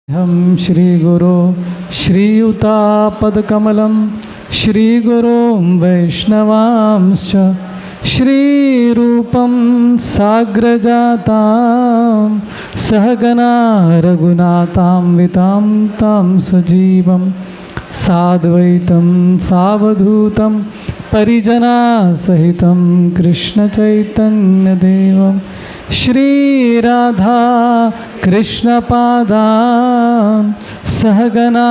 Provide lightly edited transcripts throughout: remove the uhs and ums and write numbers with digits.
हम श्रीगुरो श्रीयुतापदकमलं श्रीगुरुं वैष्णवांश्च श्रीरूपं साग्रजातां सहगना रघुनाथान्वितां तं सजीवं साद्वैतं सावधूतं परिजनासहितं कृष्णचैतन्यदेवं श्रीराधा कृष्णपादान् सहगना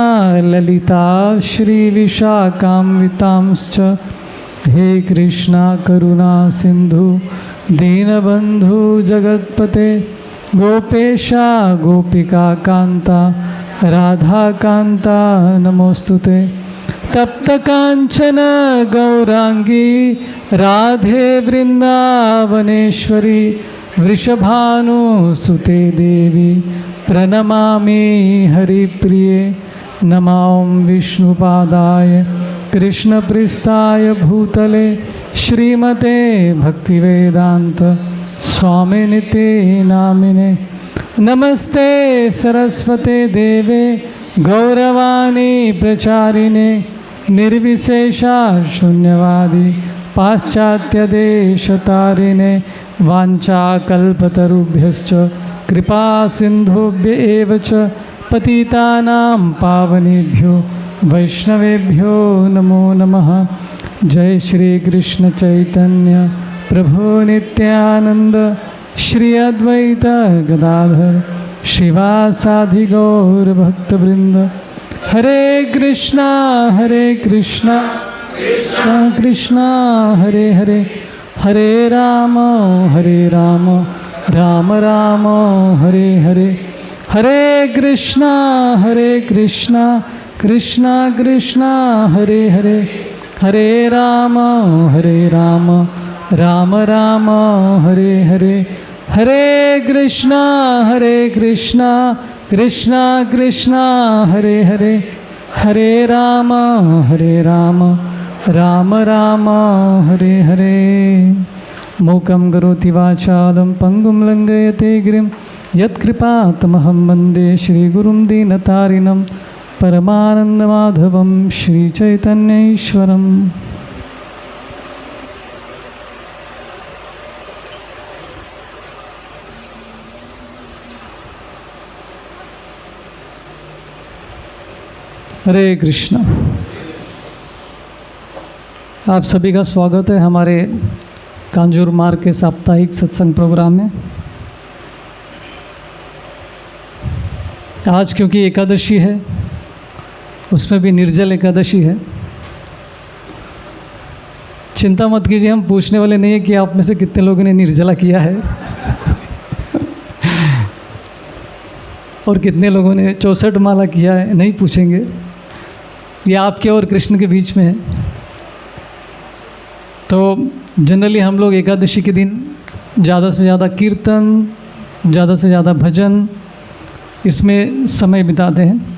ललिता श्रीविशाखान्वितांश्च हे कृष्णा करुणा सिंधु दीनबंधु जगत्पते गोपेशा गोपिका कांता राधा कांता नमोस्तुते तप्त कांचन गौरांगी राधे वृंदावनेश्वरी वृषभानुसुते देवी प्रणमामि हरिप्रिये नमो विष्णुपादाय कृष्णपृष्ठाय भूतले श्रीमते भक्तिवेदांत स्वामिनिते नामिने नमस्ते सरस्वते देवे गौरवाणी प्रचारिणे निर्विशेषा शून्यवादी पाश्चात्यदेशतारिणे वाञ्छाकल्पतरुभ्यश्च कृपा सिन्धुभ्य एव च पतितानां पावनेभ्यो वैष्णवेभ्यो नमो नमः। जय श्री कृष्ण चैतन्य प्रभु नित्यानंद श्री अद्वैत गदाधर शिवासादि गौर भक्तवृंद। हरे कृष्णा कृष्णा कृष्णा हरे हरे हरे राम राम राम हरे हरे हरे कृष्णा कृष्णा कृष्णा हरे हरे हरे राम राम राम हरे हरे हरे कृष्णा कृष्णा कृष्णा हरे हरे हरे राम राम राम हरे हरे। मूकं करोति वाचालं पंगुं लंघयते गिरिं यत्कृपातमहं वन्दे श्रीगुरुं दीनतारिणं परमानन्दमाधवं श्रीचैतन्यैश्वरम्। हरे कृष्णा। आप सभी का स्वागत है हमारे कांजूर मार्ग के साप्ताहिक सत्संग प्रोग्राम में। आज क्योंकि एकादशी है, उसमें भी निर्जल एकादशी है। चिंता मत कीजिए, हम पूछने वाले नहीं है कि आप में से कितने लोगों ने निर्जला किया है और कितने लोगों ने 64 माला किया है, नहीं पूछेंगे। ये आपके और कृष्ण के बीच में है। तो जनरली हम लोग एकादशी के दिन ज़्यादा से ज़्यादा कीर्तन, ज़्यादा से ज़्यादा भजन, इसमें समय बिताते हैं।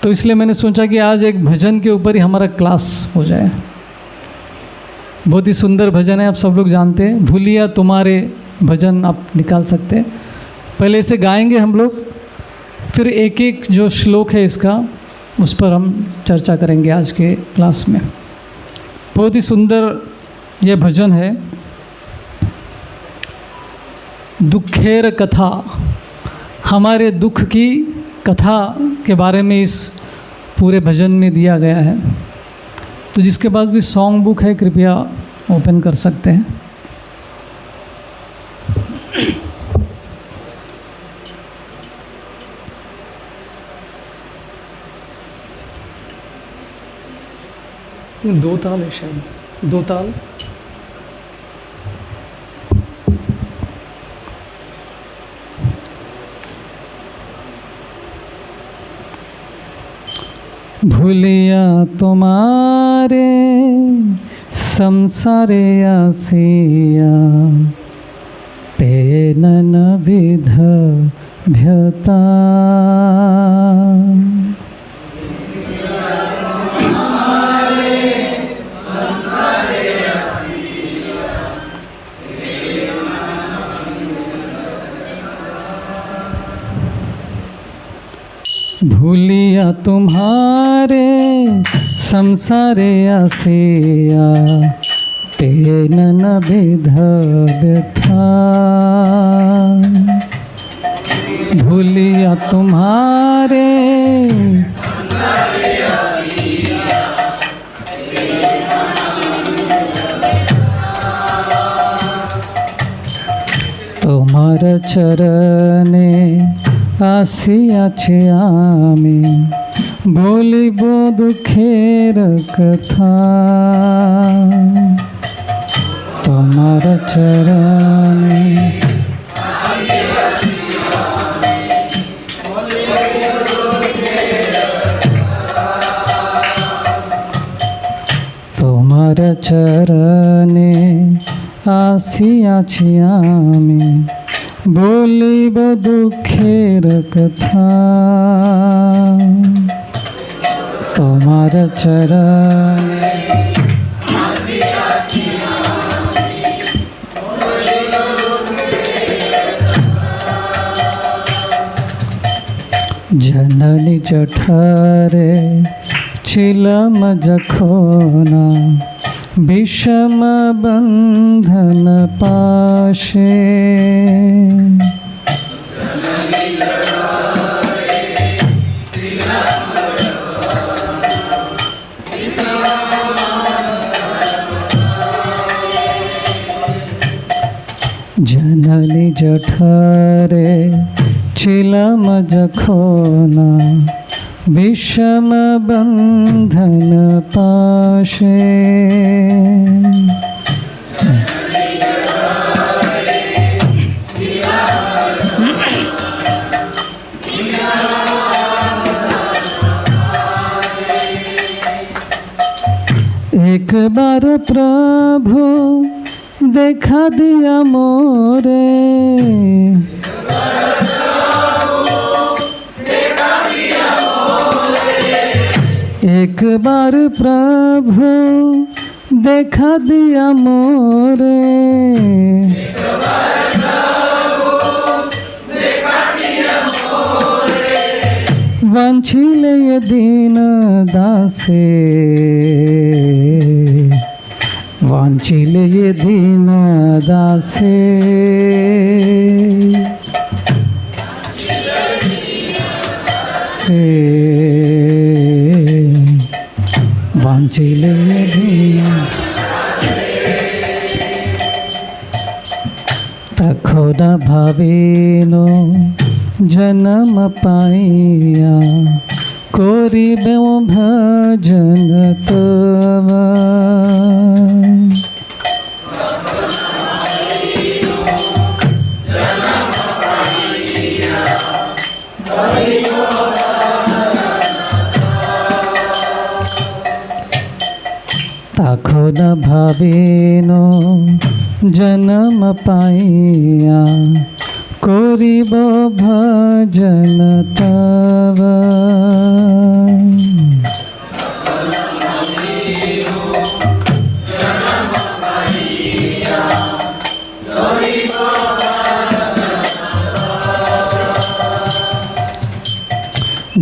तो इसलिए मैंने सोचा कि आज एक भजन के ऊपर ही हमारा क्लास हो जाए। बहुत ही सुंदर भजन है, आप सब लोग जानते हैं। भूलिया तुम्हारे भजन आप निकाल सकते हैं। पहले इसे गाएंगे हम लोग, फिर एक एक जो श्लोक है इसका, उस पर हम चर्चा करेंगे आज के क्लास में। बहुत ही सुंदर ये भजन है। दुखेर कथा, हमारे दुख की कथा के बारे में इस पूरे भजन में दिया गया है। तो जिसके पास भी सॉन्ग बुक है कृपया ओपन कर सकते हैं। दो ताल है शायद, दो ताल। भूलिया तुम्हारे संसारे आसिया पेनन विध भ्यता। भूलिया तुम्हारे संसारे आसिया तेन न विध व्यथा। भूलिया तुम्हारे তোমার চরণে আসিয়াছি আমি বলিব দুঃখের কথা। তোমার চরণে তোমার চরণে আসিয়াছি আমি বলিব দুঃখের কথা। তোমার চরণে जननी जठरे ছিলাম যখন বিষম বন্ধন পাশে। जननी जठरे ছিলাম যখন বিষম বন্ধন পাশে। एक बार प्रभु देखा दिया मोरे। एक बार प्रभु देखा दिया मोरे। वंचिले ये दीन दासे। वांछिले ये दीन दासे। से वांछिले ये दीन तखोन भाविनो जन्म पाइया करिबे भजन तब। तखोन भाविनो जन्म पाइया करिब भजन तब।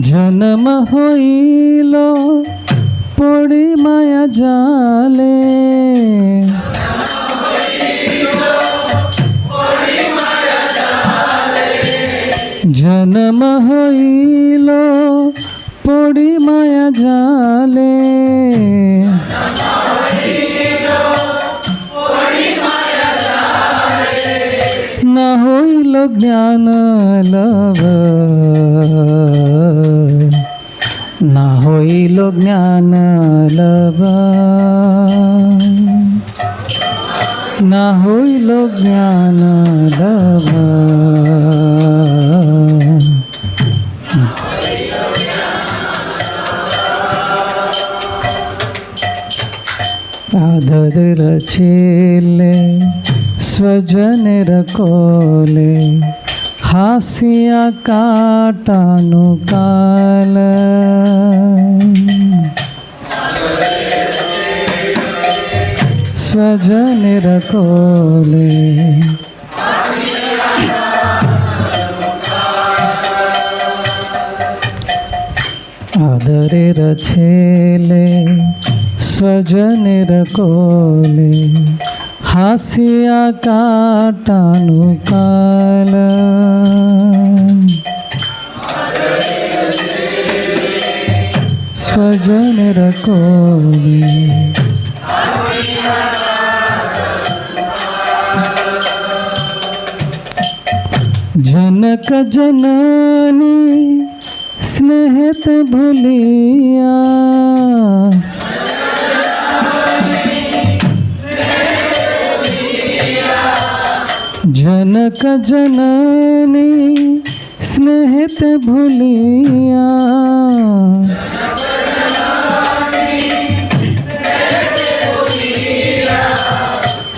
जन्म होइलो पड़ी माया जाले। जन्म होइलो पड़ी माया जाले। न होइलो ज्ञान लव। न होइलो ज्ञान लव। न होइलो ज्ञान लव। आदर रचिले स्वजन रकोले हासिया काटानु काल। स्वजन रकोले आदरेर छेले स्वजनेर कोले हासिया काटानु काल स्वजनेर कोले जनक जननी स्नेहत भूलिया जनक जननी स्नेहत भूलिया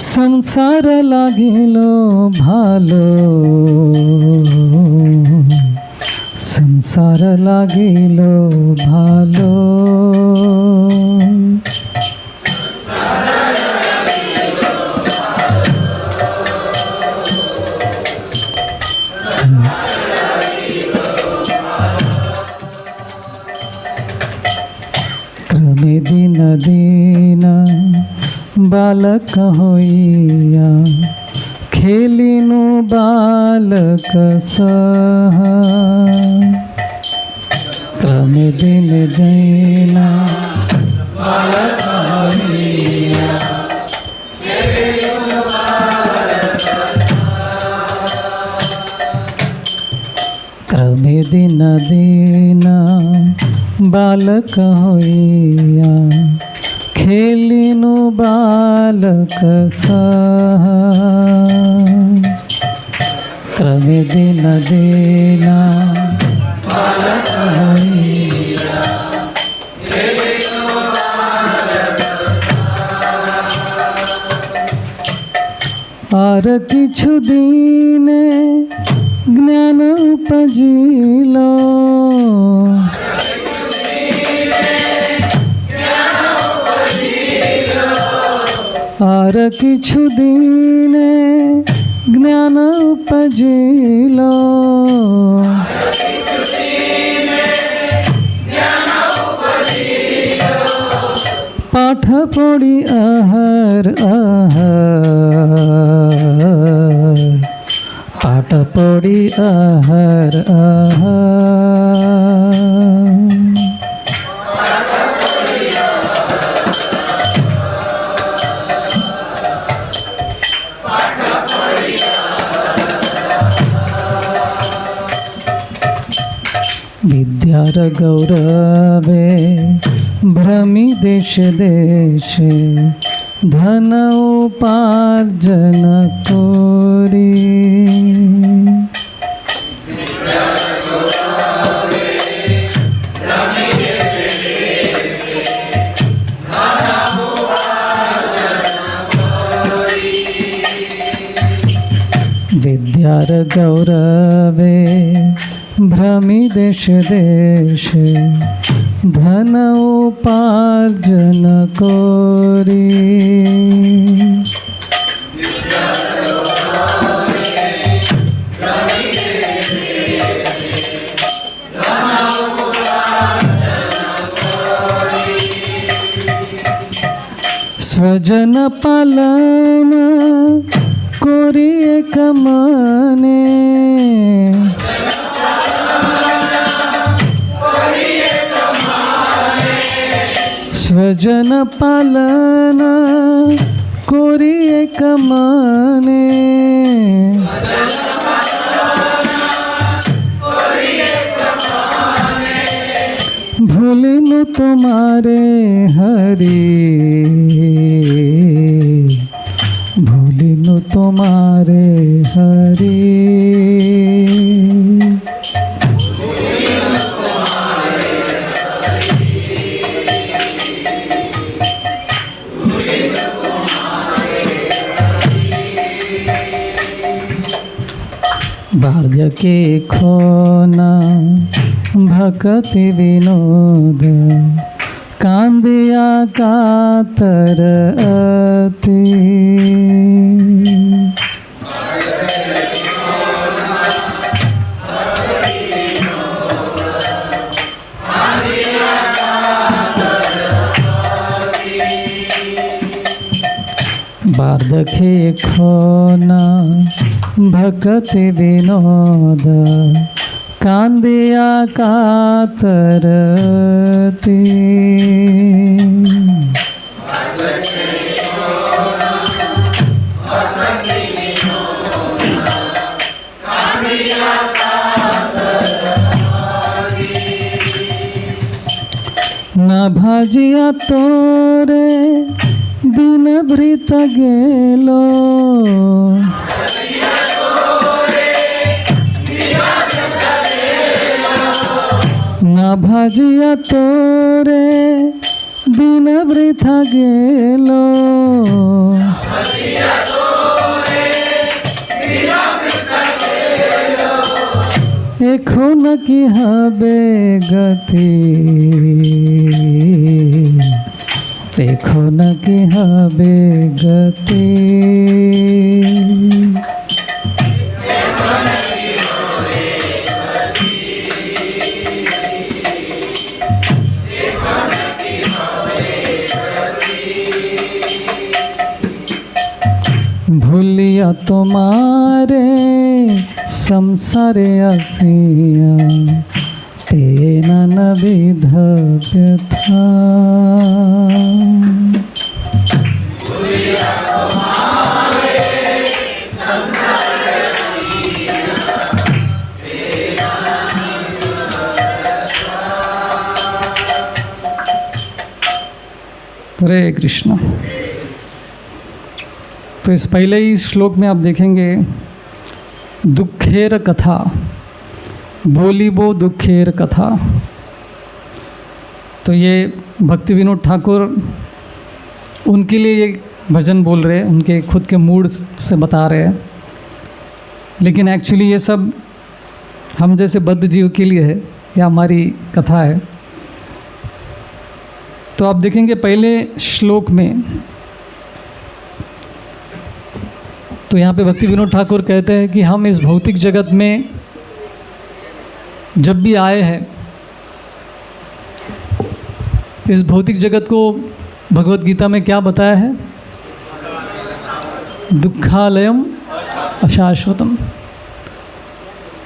संसार लागिलो भालो संसार लागिलो भालो क्रमे दिन दिन बालक होइया खेलिनु बालक सह क्रमे दिन जैना बालक होइया खेलिनु बालक क्रमे दिन दिन बालक होइया खेलिनु बालक सह क्रमे दिन दिन बालक होइया खेलिनु बालक सह आर किछु दिने ज्ञान उपजिलो आर किछु दिने ज्ञान उपजिलो पाठ पढ़ी आहर आहर पाठ पढ़ी आहर आहर विद्यार गौरवे भ्रमी देश देशे धन उपार्जन कोरी विद्यार गौरवे भ्रमी देश देशे धन उपार्जन कोरी स्वजन पालन कोरी एक मने स्वजन पालन कोरी एक मने भूलिनु तुम्हारे हरि भूलिनु तुम्हारे हरि बार्य के खोना भक्ति विनोद कांदिया कातर अति दखे खोना भक्ति विनोद कांदिया कातरती। न भाजिया तोरे दिन भृत गेलो, न भाजिया तोरे दिन वृथा गेलो, एखोन की हबे गति, एखोन की हबे गति। भूलिया तुम्हारे संसारे आसिया, पेना न विध व्यथा। हरे कृष्ण। तो इस पहले ही श्लोक में आप देखेंगे दुखेर कथा, बोलीबो दुखेर कथा। तो ये भक्ति विनोद ठाकुर उनके लिए ये भजन बोल रहे हैं, उनके खुद के मूड से बता रहे हैं, लेकिन एक्चुअली ये सब हम जैसे बद्ध जीव के लिए है, या हमारी कथा है। तो आप देखेंगे पहले श्लोक में, तो यहाँ पे भक्ति विनोद ठाकुर कहते हैं कि हम इस भौतिक जगत में जब भी आए हैं, इस भौतिक जगत को भगवत गीता में क्या बताया है? दुखालयम अशाश्वतम।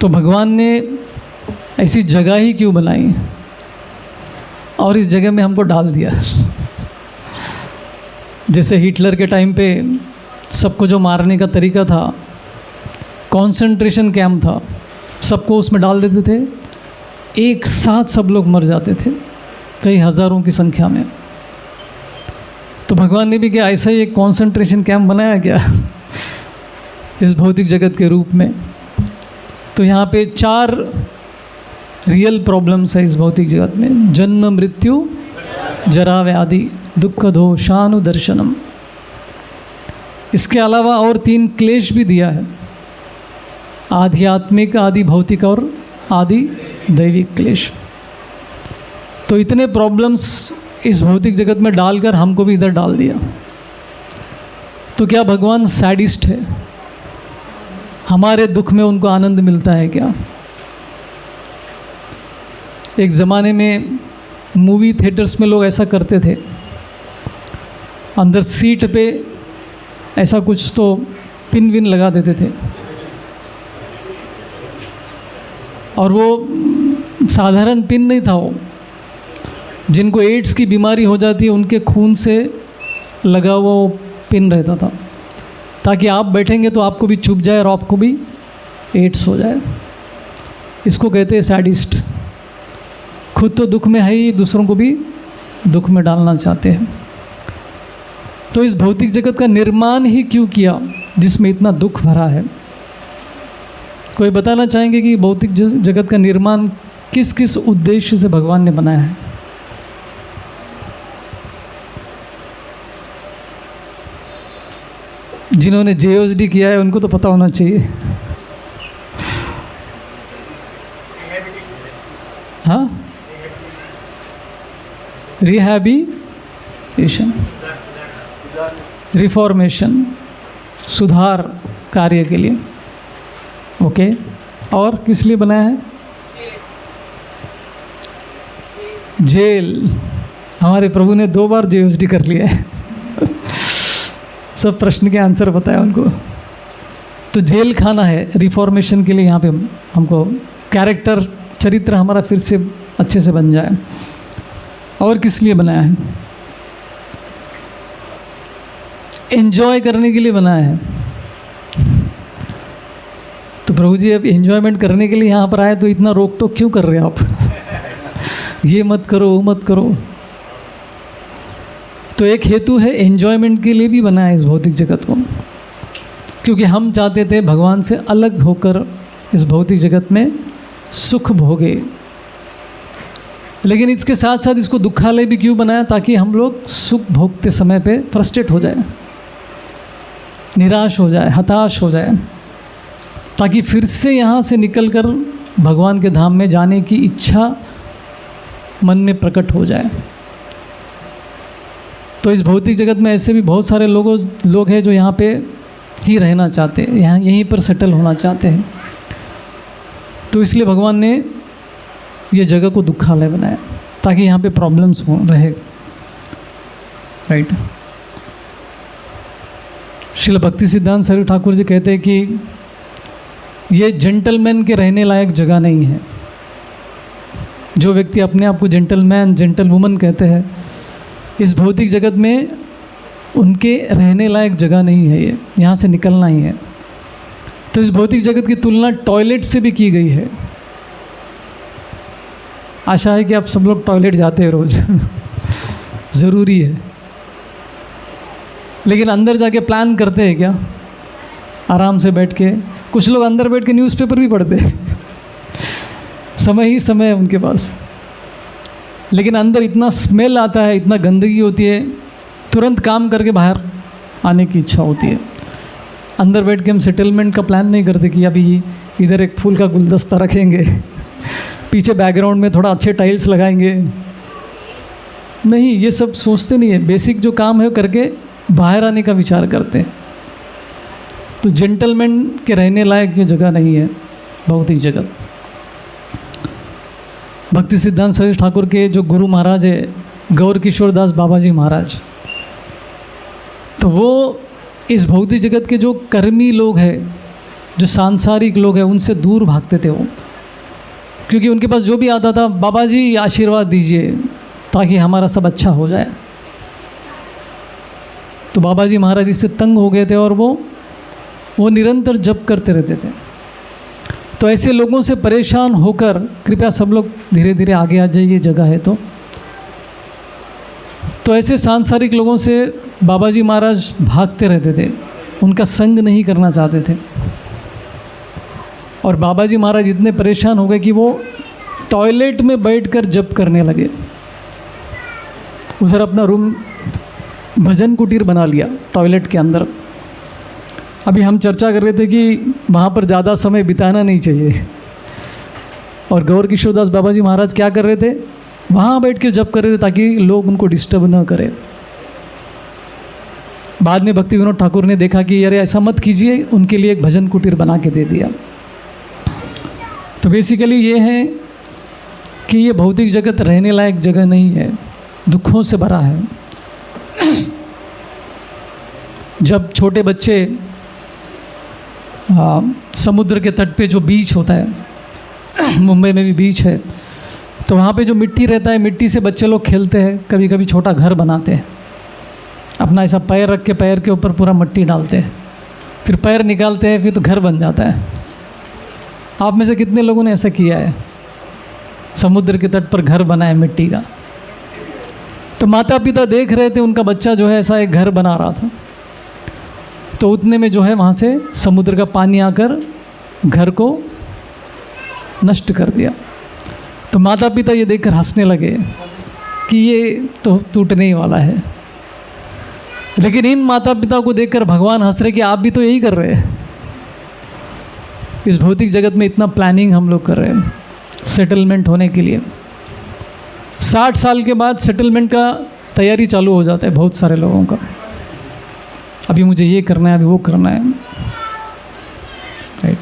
तो भगवान ने ऐसी जगह ही क्यों बनाई और इस जगह में हमको डाल दिया? जैसे हिटलर के टाइम पे सबको जो मारने का तरीका था, कंसंट्रेशन कैंप था, सबको उसमें डाल देते थे, एक साथ सब लोग मर जाते थे, कई हज़ारों की संख्या में। तो भगवान ने भी क्या ऐसा ही एक कंसंट्रेशन कैंप बनाया क्या इस भौतिक जगत के रूप में? तो यहाँ पे 4 रियल प्रॉब्लम्स है इस भौतिक जगत में: जन्म, मृत्यु, जरा, व्याधि, दुख, दोषानुदर्शनम। इसके अलावा और 3 क्लेश भी दिया है: आध्यात्मिक, आदि भौतिक और आदि दैविक क्लेश। तो इतने प्रॉब्लम्स इस भौतिक जगत में डालकर हमको भी इधर डाल दिया। तो क्या भगवान सैडिस्ट है? हमारे दुख में उनको आनंद मिलता है क्या? एक ज़माने में मूवी थिएटर्स में लोग ऐसा करते थे, अंदर सीट पे ऐसा कुछ तो पिन विन लगा देते थे, और वो साधारण पिन नहीं था, वो जिनको एड्स की बीमारी हो जाती है उनके खून से लगा वो पिन रहता था, ताकि आप बैठेंगे तो आपको भी चुभ जाए और आपको भी एड्स हो जाए। इसको कहते हैं सैडिस्ट। खुद तो दुख में है ही, दूसरों को भी दुख में डालना चाहते हैं। तो इस भौतिक जगत का निर्माण ही क्यों किया जिसमें इतना दुख भरा है? कोई बताना चाहेंगे कि भौतिक जगत का निर्माण किस किस उद्देश्य से भगवान ने बनाया है? जिन्होंने JOSD किया है उनको तो पता होना चाहिए। हाँ, रिहैबिलिटेशन, रिफॉर्मेशन, सुधार कार्य के लिए। ओके, और किस लिए बनाया है? जेल। हमारे प्रभु ने 2 बार JOSD कर लिया है। सब प्रश्न के आंसर बताया उनको। तो जेल खाना है रिफॉर्मेशन के लिए, यहाँ पे हमको कैरेक्टर चरित्र हमारा फिर से अच्छे से बन जाए। और किस लिए बनाया है? एंजॉय करने के लिए बनाया है। तो प्रभु जी अब एंजॉयमेंट करने के लिए यहाँ पर आए तो इतना रोक टोक क्यों कर रहे हैं आप? ये मत करो वो मत करो। तो एक हेतु है एंजॉयमेंट के लिए भी बनाया है इस भौतिक जगत को, क्योंकि हम चाहते थे भगवान से अलग होकर इस भौतिक जगत में सुख भोगे। लेकिन इसके साथ साथ इसको दुखालय भी क्यों बनाया? ताकि हम लोग सुख भोगते समय पे फ्रस्ट्रेट हो जाए, निराश हो जाए, हताश हो जाए, ताकि फिर से यहाँ से निकलकर भगवान के धाम में जाने की इच्छा मन में प्रकट हो जाए। तो इस भौतिक जगत में ऐसे भी बहुत सारे लोग हैं जो यहाँ पे ही रहना चाहते हैं, यहाँ यहीं पर सेटल होना चाहते हैं। तो इसलिए भगवान ने ये जगह को दुखालय बनाया ताकि यहाँ पे प्रॉब्लम्स हो रहे। राइट। श्रील भक्ति सिद्धांत सरस्वती ठाकुर जी कहते हैं कि ये जेंटलमैन के रहने लायक जगह नहीं है। जो व्यक्ति अपने आप को जेंटलमैन जेंटल वुमन कहते हैं, इस भौतिक जगत में उनके रहने लायक जगह नहीं है। ये यहाँ से निकलना ही है। तो इस भौतिक जगत की तुलना टॉयलेट से भी की गई है। आशा है कि आप सब लोग टॉयलेट जाते हैं रोज ज़रूरी है। लेकिन अंदर जाके प्लान करते हैं क्या? आराम से बैठ के, कुछ लोग अंदर बैठ के न्यूज़पेपर भी पढ़ते हैं समय ही समय है उनके पास। लेकिन अंदर इतना स्मेल आता है, इतना गंदगी होती है, तुरंत काम करके बाहर आने की इच्छा होती है। अंदर बैठ के हम सेटलमेंट का प्लान नहीं करते कि अभी इधर एक फूल का गुलदस्ता रखेंगे, पीछे बैकग्राउंड में थोड़ा अच्छे टाइल्स लगाएंगे। नहीं, ये सब सोचते नहीं है। बेसिक जो काम है करके बाहर आने का विचार करते हैं। तो जेंटलमैन के रहने लायक ये जगह नहीं है भौतिक जगत। भक्ति सिद्धांत सरस्वती ठाकुर के जो गुरु महाराज है गौर किशोर दास बाबा जी महाराज, तो वो इस भौतिक जगत के जो कर्मी लोग हैं, जो सांसारिक लोग हैं, उनसे दूर भागते थे वो। क्योंकि उनके पास जो भी आता था, बाबा जी आशीर्वाद दीजिए ताकि हमारा सब अच्छा हो जाए। तो बाबा जी महाराज इससे तंग हो गए थे और वो निरंतर जप करते रहते थे। तो ऐसे लोगों से परेशान होकर कृपया सब लोग धीरे धीरे आगे आ जाइए, जगह है तो ऐसे सांसारिक लोगों से बाबा जी महाराज भागते रहते थे, उनका संग नहीं करना चाहते थे। और बाबा जी महाराज इतने परेशान हो गए कि वो टॉयलेट में बैठकर जप करने लगे। उधर अपना रूम भजन कुटीर बना लिया टॉयलेट के अंदर। अभी हम चर्चा कर रहे थे कि वहाँ पर ज़्यादा समय बिताना नहीं चाहिए, और गौर किशोर दास बाबा जी महाराज क्या कर रहे थे? वहाँ बैठ के जप कर रहे थे ताकि लोग उनको डिस्टर्ब न करें। बाद में भक्ति विनोद ठाकुर ने देखा कि अरे ऐसा मत कीजिए, उनके लिए एक भजन कुटीर बना के दे दिया। तो बेसिकली ये है कि ये भौतिक जगत रहने लायक जगह नहीं है, दुखों से भरा है। जब छोटे बच्चे समुद्र के तट पे जो बीच होता है, मुंबई में भी बीच है, तो वहाँ पे जो मिट्टी रहता है, मिट्टी से बच्चे लोग खेलते हैं, कभी कभी छोटा घर बनाते हैं। अपना ऐसा पैर रख के पैर के ऊपर पूरा मिट्टी डालते हैं, फिर पैर निकालते हैं, फिर तो घर बन जाता है। आप में से कितने लोगों ने ऐसा किया है? समुद्र के तट पर घर बनाया मिट्टी का। तो माता पिता देख रहे थे उनका बच्चा जो है ऐसा एक घर बना रहा था, तो उतने में जो है वहाँ से समुद्र का पानी आकर घर को नष्ट कर दिया। तो माता पिता ये देखकर हंसने लगे कि ये तो टूटने ही वाला है। लेकिन इन माता पिता को देखकर भगवान हंस रहे कि आप भी तो यही कर रहे हैं। इस भौतिक जगत में इतना प्लानिंग हम लोग कर रहे हैं सेटलमेंट होने के लिए। 60 साल के बाद सेटलमेंट का तैयारी चालू हो जाता है बहुत सारे लोगों का। अभी मुझे ये करना है, अभी वो करना है। राइट।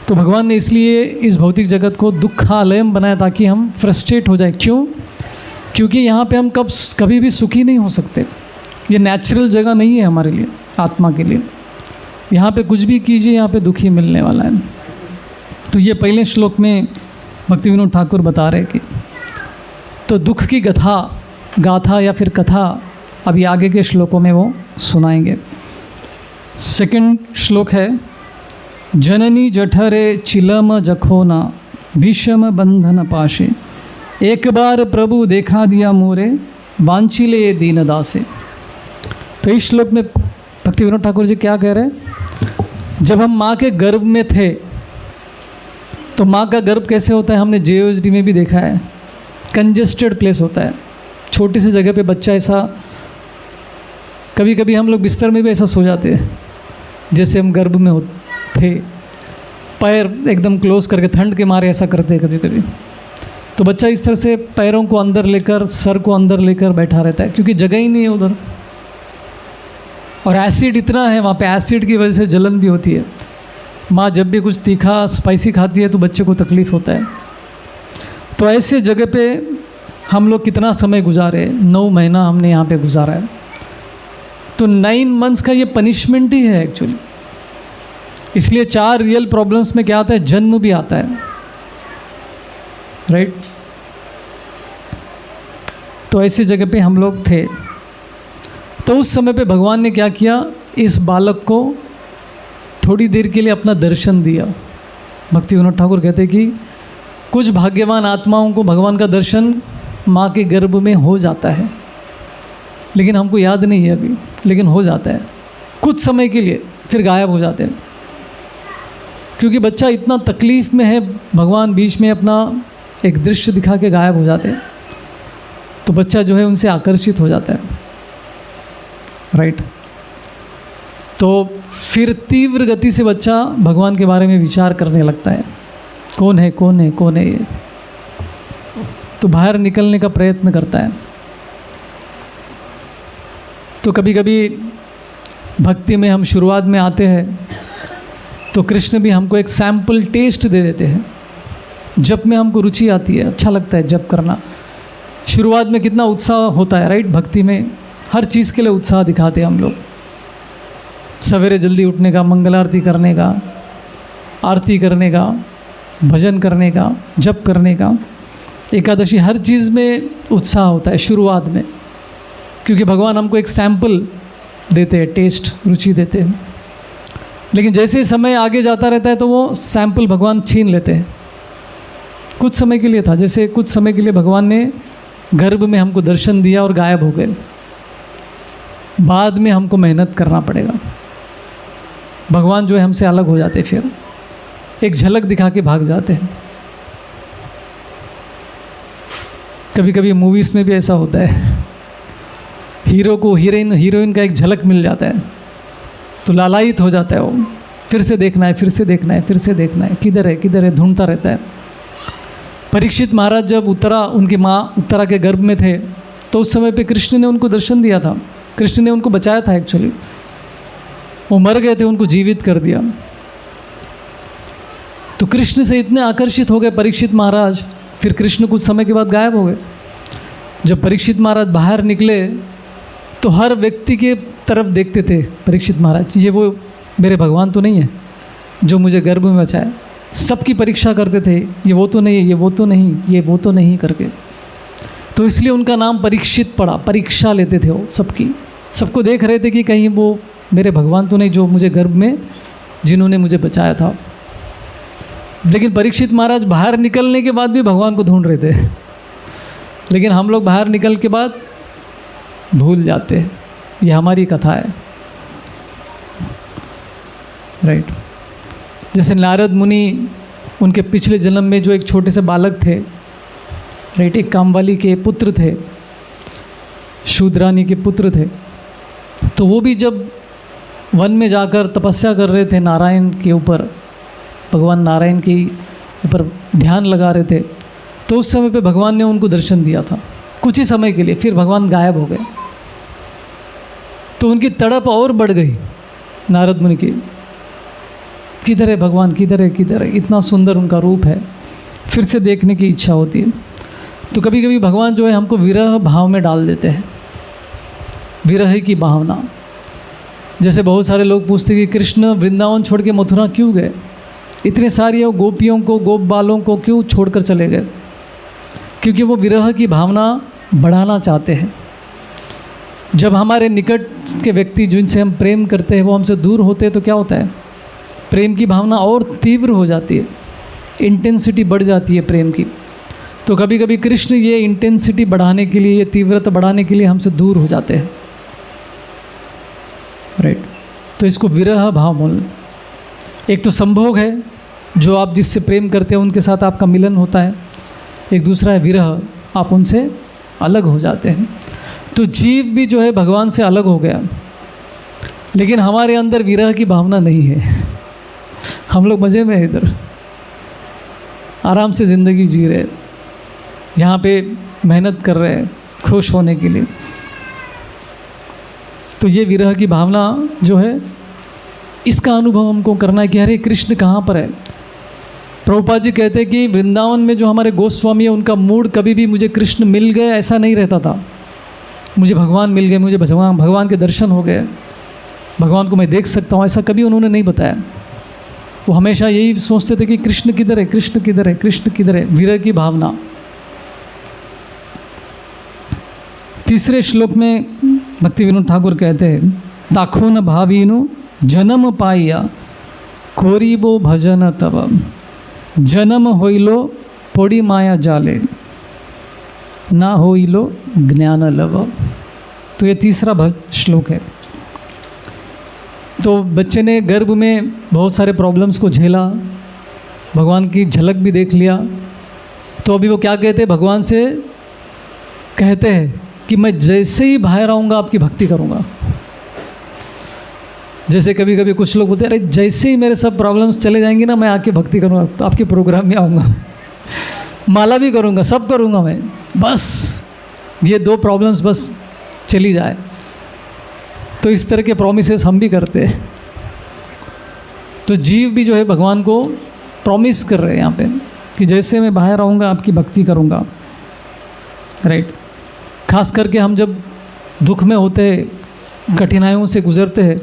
तो भगवान ने इसलिए इस भौतिक जगत को दुखालयम बनाया ताकि हम फ्रस्ट्रेट हो जाए। क्यों? क्योंकि यहाँ पे हम कभी भी सुखी नहीं हो सकते। ये नेचुरल जगह नहीं है हमारे लिए। आत्मा के लिए। यहाँ पे कुछ भी कीजिए, यहाँ पे दुख ही मिलने वाला है। तो ये पहले श्लोक में भक्ति विनोद ठाकुर बता रहे कि तो दुख की गाथा या फिर कथा अभी आगे के श्लोकों में वो सुनाएंगे। सेकंड श्लोक है, जननी जठरे चिलम जखोना भीषम बंधन पाशे, एक बार प्रभु देखा दिया मोरे वांछिले दीन दासे। तो इस श्लोक में भक्ति विनोद ठाकुर जी क्या कह रहे हैं, जब हम माँ के गर्भ में थे तो माँ का गर्भ कैसे होता है, हमने JOSD में भी देखा है, कंजेस्टेड प्लेस होता है। छोटी सी जगह पे बच्चा ऐसा, कभी कभी हम लोग बिस्तर में भी ऐसा सो जाते हैं जैसे हम गर्भ में थे, पैर एकदम क्लोज करके, ठंड के मारे ऐसा करते हैं कभी कभी। तो बच्चा इस तरह से पैरों को अंदर लेकर, सर को अंदर लेकर बैठा रहता है, क्योंकि जगह ही नहीं है उधर। और एसिड इतना है वहाँ पे, एसिड की वजह से जलन भी होती है। माँ जब भी कुछ तीखा स्पाइसी खाती है तो बच्चे को तकलीफ़ होता है। तो ऐसे जगह पे हम लोग कितना समय गुजारे, 9 महीना हमने यहाँ पे गुजारा है। तो 9 मंथ्स का ये पनिशमेंट ही है एक्चुअली। इसलिए 4 रियल प्रॉब्लम्स में क्या आता है, जन्म भी आता है, राइट। तो ऐसी जगह पे हम लोग थे। तो उस समय पे भगवान ने क्या किया, इस बालक को थोड़ी देर के लिए अपना दर्शन दिया। भक्ति विनोद ठाकुर कहते हैं कि कुछ भाग्यवान आत्माओं को भगवान का दर्शन माँ के गर्भ में हो जाता है, लेकिन हमको याद नहीं है अभी, लेकिन हो जाता है कुछ समय के लिए, फिर गायब हो जाते हैं। क्योंकि बच्चा इतना तकलीफ़ में है, भगवान बीच में अपना एक दृश्य दिखा के गायब हो जाते हैं, तो बच्चा जो है उनसे आकर्षित हो जाता है, राइट। तो फिर तीव्र गति से बच्चा भगवान के बारे में विचार करने लगता है, कौन है कौन है कौन है ये। तो बाहर निकलने का प्रयत्न करता है। तो कभी कभी भक्ति में हम शुरुआत में आते हैं तो कृष्ण भी हमको एक सैम्पल टेस्ट दे देते हैं। जप में हमको रुचि आती है, अच्छा लगता है जप करना। शुरुआत में कितना उत्साह होता है, राइट। भक्ति में हर चीज़ के लिए उत्साह दिखाते हैं हम लोग। सवेरे जल्दी उठने का, मंगल आरती करने का, आरती करने का, भजन करने का, जप करने का, एकादशी, हर चीज़ में उत्साह होता है शुरुआत में, क्योंकि भगवान हमको एक सैम्पल देते हैं, टेस्ट, रुचि देते हैं। लेकिन जैसे समय आगे जाता रहता है तो वो सैम्पल भगवान छीन लेते हैं। कुछ समय के लिए था, जैसे कुछ समय के लिए भगवान ने गर्भ में हमको दर्शन दिया और गायब हो गए। बाद में हमको मेहनत करना पड़ेगा। भगवान जो है हमसे अलग हो जाते, फिर एक झलक दिखा के भाग जाते हैं। कभी कभी मूवीज़ में भी ऐसा होता है, हीरो को हीरोइन का एक झलक मिल जाता है तो लालायित हो जाता है वो, फिर से देखना है, फिर से देखना है, फिर से देखना है, किधर है ढूंढता रहता है। परीक्षित महाराज जब उनकी माँ उत्तरा के गर्भ में थे तो उस समय पे कृष्ण ने उनको दर्शन दिया था, कृष्ण ने उनको बचाया था। एक्चुअली वो मर गए थे, उनको जीवित कर दिया। तो कृष्ण से इतने आकर्षित हो गए परीक्षित महाराज, फिर कृष्ण कुछ समय के बाद गायब हो गए। जब परीक्षित महाराज बाहर निकले तो हर व्यक्ति के तरफ देखते थे परीक्षित महाराज, ये वो मेरे भगवान तो नहीं है जो मुझे गर्भ में बचाया। सबकी परीक्षा करते थे, ये वो तो नहीं, ये वो तो नहीं, ये वो तो नहीं करके। तो इसलिए उनका नाम परीक्षित पड़ा, परीक्षा लेते थे वो सबकी। सबको देख रहे थे कि कहीं वो मेरे भगवान तो नहीं जो मुझे गर्भ में, जिन्होंने मुझे बचाया था। लेकिन परीक्षित महाराज बाहर निकलने के बाद भी भगवान को ढूंढ रहे थे, लेकिन हम लोग बाहर निकल के बाद भूल जाते हैं। ये हमारी कथा है, राइट। जैसे नारद मुनि, उनके पिछले जन्म में जो एक छोटे से बालक थे, राइट, एक कामवाली के पुत्र थे, शूद्रानी के पुत्र थे। तो वो भी जब वन में जाकर तपस्या कर रहे थे नारायण के ऊपर, भगवान नारायण के ऊपर ध्यान लगा रहे थे, तो उस समय पे भगवान ने उनको दर्शन दिया था कुछ ही समय के लिए, फिर भगवान गायब हो गए। तो उनकी तड़प और बढ़ गई नारद मुनि की, किधर है भगवान, किधर है, किधर है, इतना सुंदर उनका रूप है, फिर से देखने की इच्छा होती है। तो कभी कभी भगवान जो है हमको विरह भाव में डाल देते हैं, विरह की भावना। जैसे बहुत सारे लोग पूछते कि कृष्ण वृंदावन छोड़ के मथुरा क्यों गए, इतने सारी गोपियों को, गोप बालों को क्यों छोड़कर चले गए? क्योंकि वो विरह की भावना बढ़ाना चाहते हैं। जब हमारे निकट के व्यक्ति जिनसे हम प्रेम करते हैं वो हमसे दूर होते हैं तो क्या होता है? प्रेम की भावना और तीव्र हो जाती है, इंटेंसिटी बढ़ जाती है प्रेम की। तो कभी कभी कृष्ण ये इंटेंसिटी बढ़ाने के लिए, ये तीव्रता बढ़ाने के लिए हमसे दूर हो जाते हैं, राइट। तो इसको विरह भाव बोल। एक तो संभोग है, जो आप जिससे प्रेम करते हैं उनके साथ आपका मिलन होता है। एक दूसरा है विरह, आप उनसे अलग हो जाते हैं। तो जीव भी जो है भगवान से अलग हो गया, लेकिन हमारे अंदर विरह की भावना नहीं है। हम लोग मज़े में इधर आराम से ज़िंदगी जी रहे, यहाँ पे मेहनत कर रहे हैं खुश होने के लिए। तो ये विरह की भावना जो है, इसका अनुभव हमको करना है कि अरे कृष्ण कहाँ पर है। प्रभुपाद जी कहते हैं कि वृंदावन में जो हमारे गोस्वामी है उनका मूड कभी भी मुझे कृष्ण मिल गए ऐसा नहीं रहता था। मुझे भगवान मिल गए, मुझे भगवान के दर्शन हो गए, भगवान को मैं देख सकता हूँ, ऐसा कभी उन्होंने नहीं बताया। वो हमेशा यही सोचते थे कि कृष्ण किधर है, कृष्ण किधर है, कृष्ण किधर है। विरह की भावना। तीसरे श्लोक में भक्ति विनोद ठाकुर कहते हैं, ताखो न भावीनु जन्म पाइया कोरीबो भजन तब, जन्म होइलो पोड़ी माया जाले, ना होइलो ज्ञान लव। तो ये तीसरा श्लोक है। तो बच्चे ने गर्भ में बहुत सारे प्रॉब्लम्स को झेला, भगवान की झलक भी देख लिया। तो अभी वो क्या कहते हैं, भगवान से कहते हैं कि मैं जैसे ही बाहर आऊँगा आपकी भक्ति करूँगा। जैसे कभी कभी कुछ लोग बोलते हैं, अरे जैसे ही मेरे सब प्रॉब्लम्स चले जाएंगे ना, मैं आके भक्ति करूँगा, आपके प्रोग्राम में आऊँगा, माला भी करूँगा, सब करूँगा मैं, बस ये 2 प्रॉब्लम्स बस चली जाए। तो इस तरह के प्रॉमिसेस हम भी करते हैं। तो जीव भी जो है भगवान को प्रॉमिस कर रहे हैं यहाँ पे कि जैसे मैं बाहर आऊँगा आपकी भक्ति करूँगा, राइट। खास करके हम जब दुख में होते हैं, कठिनाइयों से गुजरते हैं,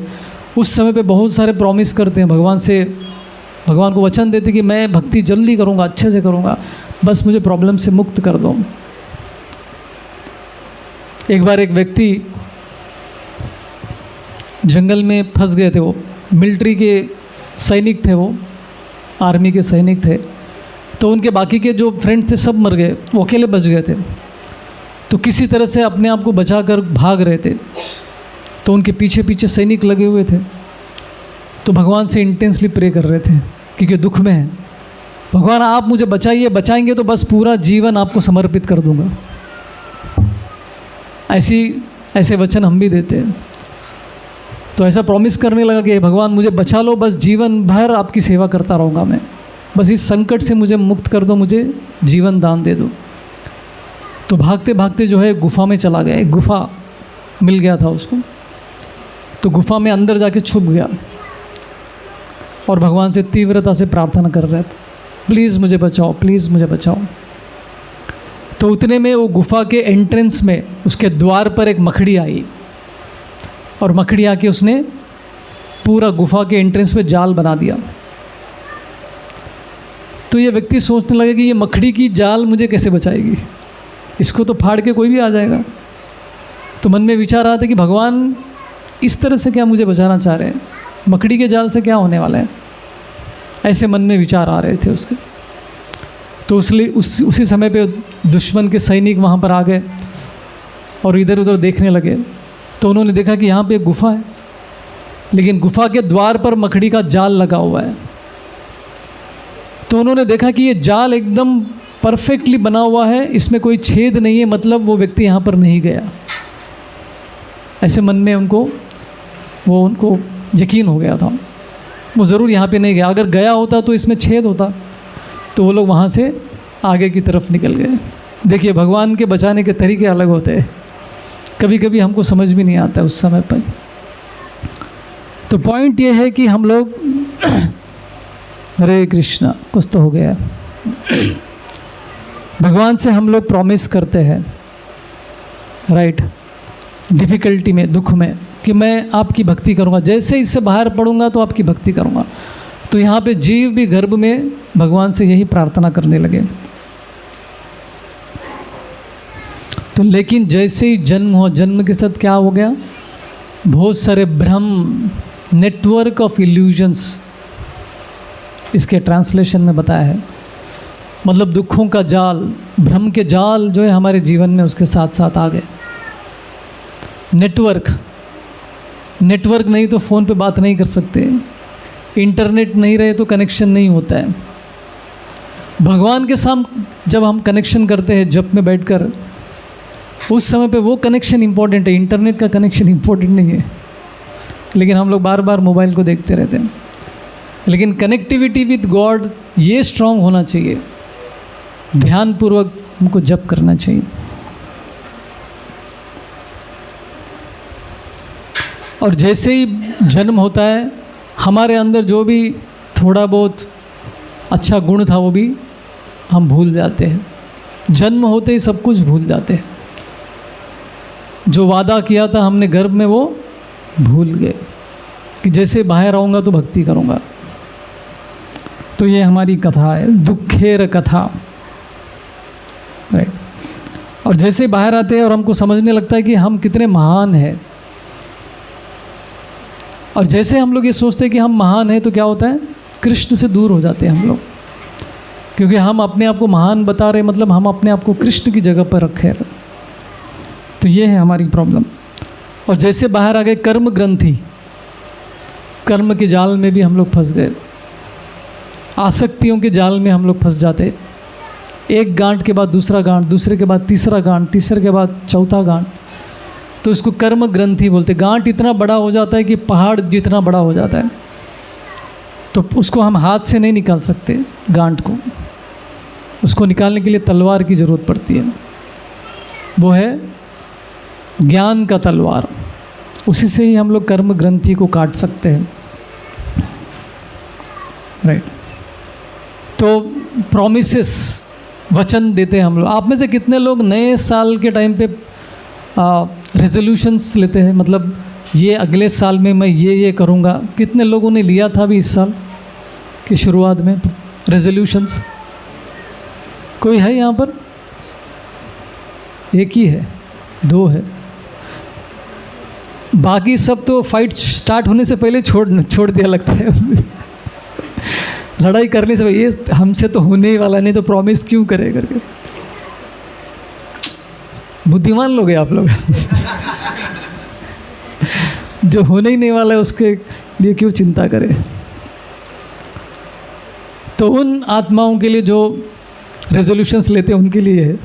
उस समय पे बहुत सारे प्रॉमिस करते हैं भगवान से, भगवान को वचन देते कि मैं भक्ति जल्दी करूँगा, अच्छे से करूँगा, बस मुझे प्रॉब्लम से मुक्त कर दो। एक बार एक व्यक्ति जंगल में फंस गए थे, वो मिलिट्री के सैनिक थे, वो आर्मी के सैनिक थे। तो उनके बाकी के जो फ्रेंड थे सब मर गए, वो अकेले बच गए थे। तो किसी तरह से अपने आप को बचाकर भाग रहे थे। तो उनके पीछे पीछे सैनिक लगे हुए थे। तो भगवान से इंटेंसली प्रे कर रहे थे क्योंकि दुख में है, भगवान आप मुझे बचाइए, बचाएंगे तो बस पूरा जीवन आपको समर्पित कर दूंगा। ऐसे वचन हम भी देते हैं। तो ऐसा प्रॉमिस करने लगा कि भगवान मुझे बचा लो, बस जीवन भर आपकी सेवा करता रहूँगा मैं, बस इस संकट से मुझे मुक्त कर दो, मुझे जीवन दान दे दो। तो भागते भागते जो है गुफा में चला गया, एक गुफा मिल गया था उसको। तो गुफा में अंदर जाके छुप गया और भगवान से तीव्रता से प्रार्थना कर रहे थे, प्लीज़ मुझे बचाओ, प्लीज़ मुझे बचाओ। तो उतने में वो गुफा के एंट्रेंस में उसके द्वार पर एक मकड़ी आई और मकड़ी आके उसने पूरा गुफा के एंट्रेंस में जाल बना दिया। तो ये व्यक्ति सोचने लगे कि ये मकड़ी की जाल मुझे कैसे बचाएगी, इसको तो फाड़ के कोई भी आ जाएगा। तो मन में विचार आया था कि भगवान इस तरह से क्या मुझे बचाना चाह रहे हैं, मकड़ी के जाल से क्या होने वाला है, ऐसे मन में विचार आ रहे थे उसके। तो उसी समय पे दुश्मन के सैनिक वहाँ पर आ गए और इधर उधर देखने लगे। तो उन्होंने देखा कि यहाँ पे एक गुफा है, लेकिन गुफा के द्वार पर मकड़ी का जाल लगा हुआ है। तो उन्होंने देखा कि ये जाल एकदम परफेक्टली बना हुआ है, इसमें कोई छेद नहीं है, मतलब वो व्यक्ति यहाँ पर नहीं गया। ऐसे मन में उनको यकीन हो गया था, वो ज़रूर यहाँ पे नहीं गया। अगर गया होता तो इसमें छेद होता। तो वो लोग वहाँ से आगे की तरफ निकल गए। देखिए भगवान के बचाने के तरीके अलग होते हैं, कभी कभी हमको समझ भी नहीं आता उस समय पर। तो पॉइंट ये है कि हम लोग हरे कृष्णा, कुछ तो हो गया, भगवान से हम लोग प्रॉमिस करते हैं, राइट, डिफ़िकल्टी में, दुख में, कि मैं आपकी भक्ति करूँगा, जैसे इससे बाहर पड़ूंगा तो आपकी भक्ति करूँगा। तो यहाँ पे जीव भी गर्भ में भगवान से यही प्रार्थना करने लगे। तो लेकिन जैसे ही जन्म हो, जन्म के साथ क्या हो गया, बहुत सारे भ्रम, नेटवर्क ऑफ इल्यूजन्स, इसके ट्रांसलेशन में बताया है, मतलब दुखों का जाल, भ्रम के जाल जो है हमारे जीवन में उसके साथ साथ आ गए। नेटवर्क नहीं तो फ़ोन पे बात नहीं कर सकते, इंटरनेट नहीं रहे तो कनेक्शन नहीं होता है। भगवान के साथ जब हम कनेक्शन करते हैं जप में बैठकर, उस समय पे वो कनेक्शन इम्पोर्टेंट है, इंटरनेट का कनेक्शन इम्पोर्टेंट नहीं है। लेकिन हम लोग बार बार मोबाइल को देखते रहते हैं। लेकिन कनेक्टिविटी विद गॉड ये स्ट्रांग होना चाहिए, ध्यानपूर्वक हमको जप करना चाहिए। और जैसे ही जन्म होता है, हमारे अंदर जो भी थोड़ा बहुत अच्छा गुण था वो भी हम भूल जाते हैं। जन्म होते ही सब कुछ भूल जाते हैं। जो वादा किया था हमने गर्भ में वो भूल गए कि जैसे बाहर आऊँगा तो भक्ति करूँगा। तो ये हमारी कथा है, दुखेर कथा, राइट। और जैसे बाहर आते हैं और हमको समझने लगता है कि हम कितने महान हैं, और जैसे हम लोग ये सोचते हैं कि हम महान हैं तो क्या होता है, कृष्ण से दूर हो जाते हैं हम लोग, क्योंकि हम अपने आप को महान बता रहे, मतलब हम अपने आप को कृष्ण की जगह पर रखे रहे। तो ये है हमारी प्रॉब्लम। और जैसे बाहर आ गए कर्म ग्रंथि, कर्म के जाल में भी हम लोग फंस गए, आसक्तियों के जाल में हम लोग फंस जाते। एक गांठ के बाद दूसरा गांठ, दूसरे के बाद तीसरा गांठ, तीसरे के बाद चौथा गांठ, तो इसको कर्म ग्रंथि बोलते। गांठ इतना बड़ा हो जाता है कि पहाड़ जितना बड़ा हो जाता है, तो उसको हम हाथ से नहीं निकाल सकते। गांठ को, उसको निकालने के लिए तलवार की ज़रूरत पड़ती है, वो है ज्ञान का तलवार। उसी से ही हम लोग कर्म ग्रंथि को काट सकते हैं, राइट। तो प्रॉमिसेस, वचन देते हैं हम लोग। आप में से कितने लोग नए साल के टाइम पे रेजोल्यूशंस लेते हैं, मतलब ये अगले साल में मैं ये करूँगा? कितने लोगों ने लिया था अभी इस साल की शुरुआत में रेजोल्यूशंस? कोई है यहाँ पर? एक ही है, दो है, बाकी सब तो फाइट स्टार्ट होने से पहले छोड़ दिया लगता है। लड़ाई करने से पहले ये हमसे तो होने ही वाला नहीं, तो प्रॉमिस क्यों करे करके। बुद्धिमान लोग हैं आप लोग। जो होने ही नहीं वाला है उसके लिए क्यों चिंता करे। तो उन आत्माओं के लिए जो रेजोल्यूशंस लेते हैं उनके लिए है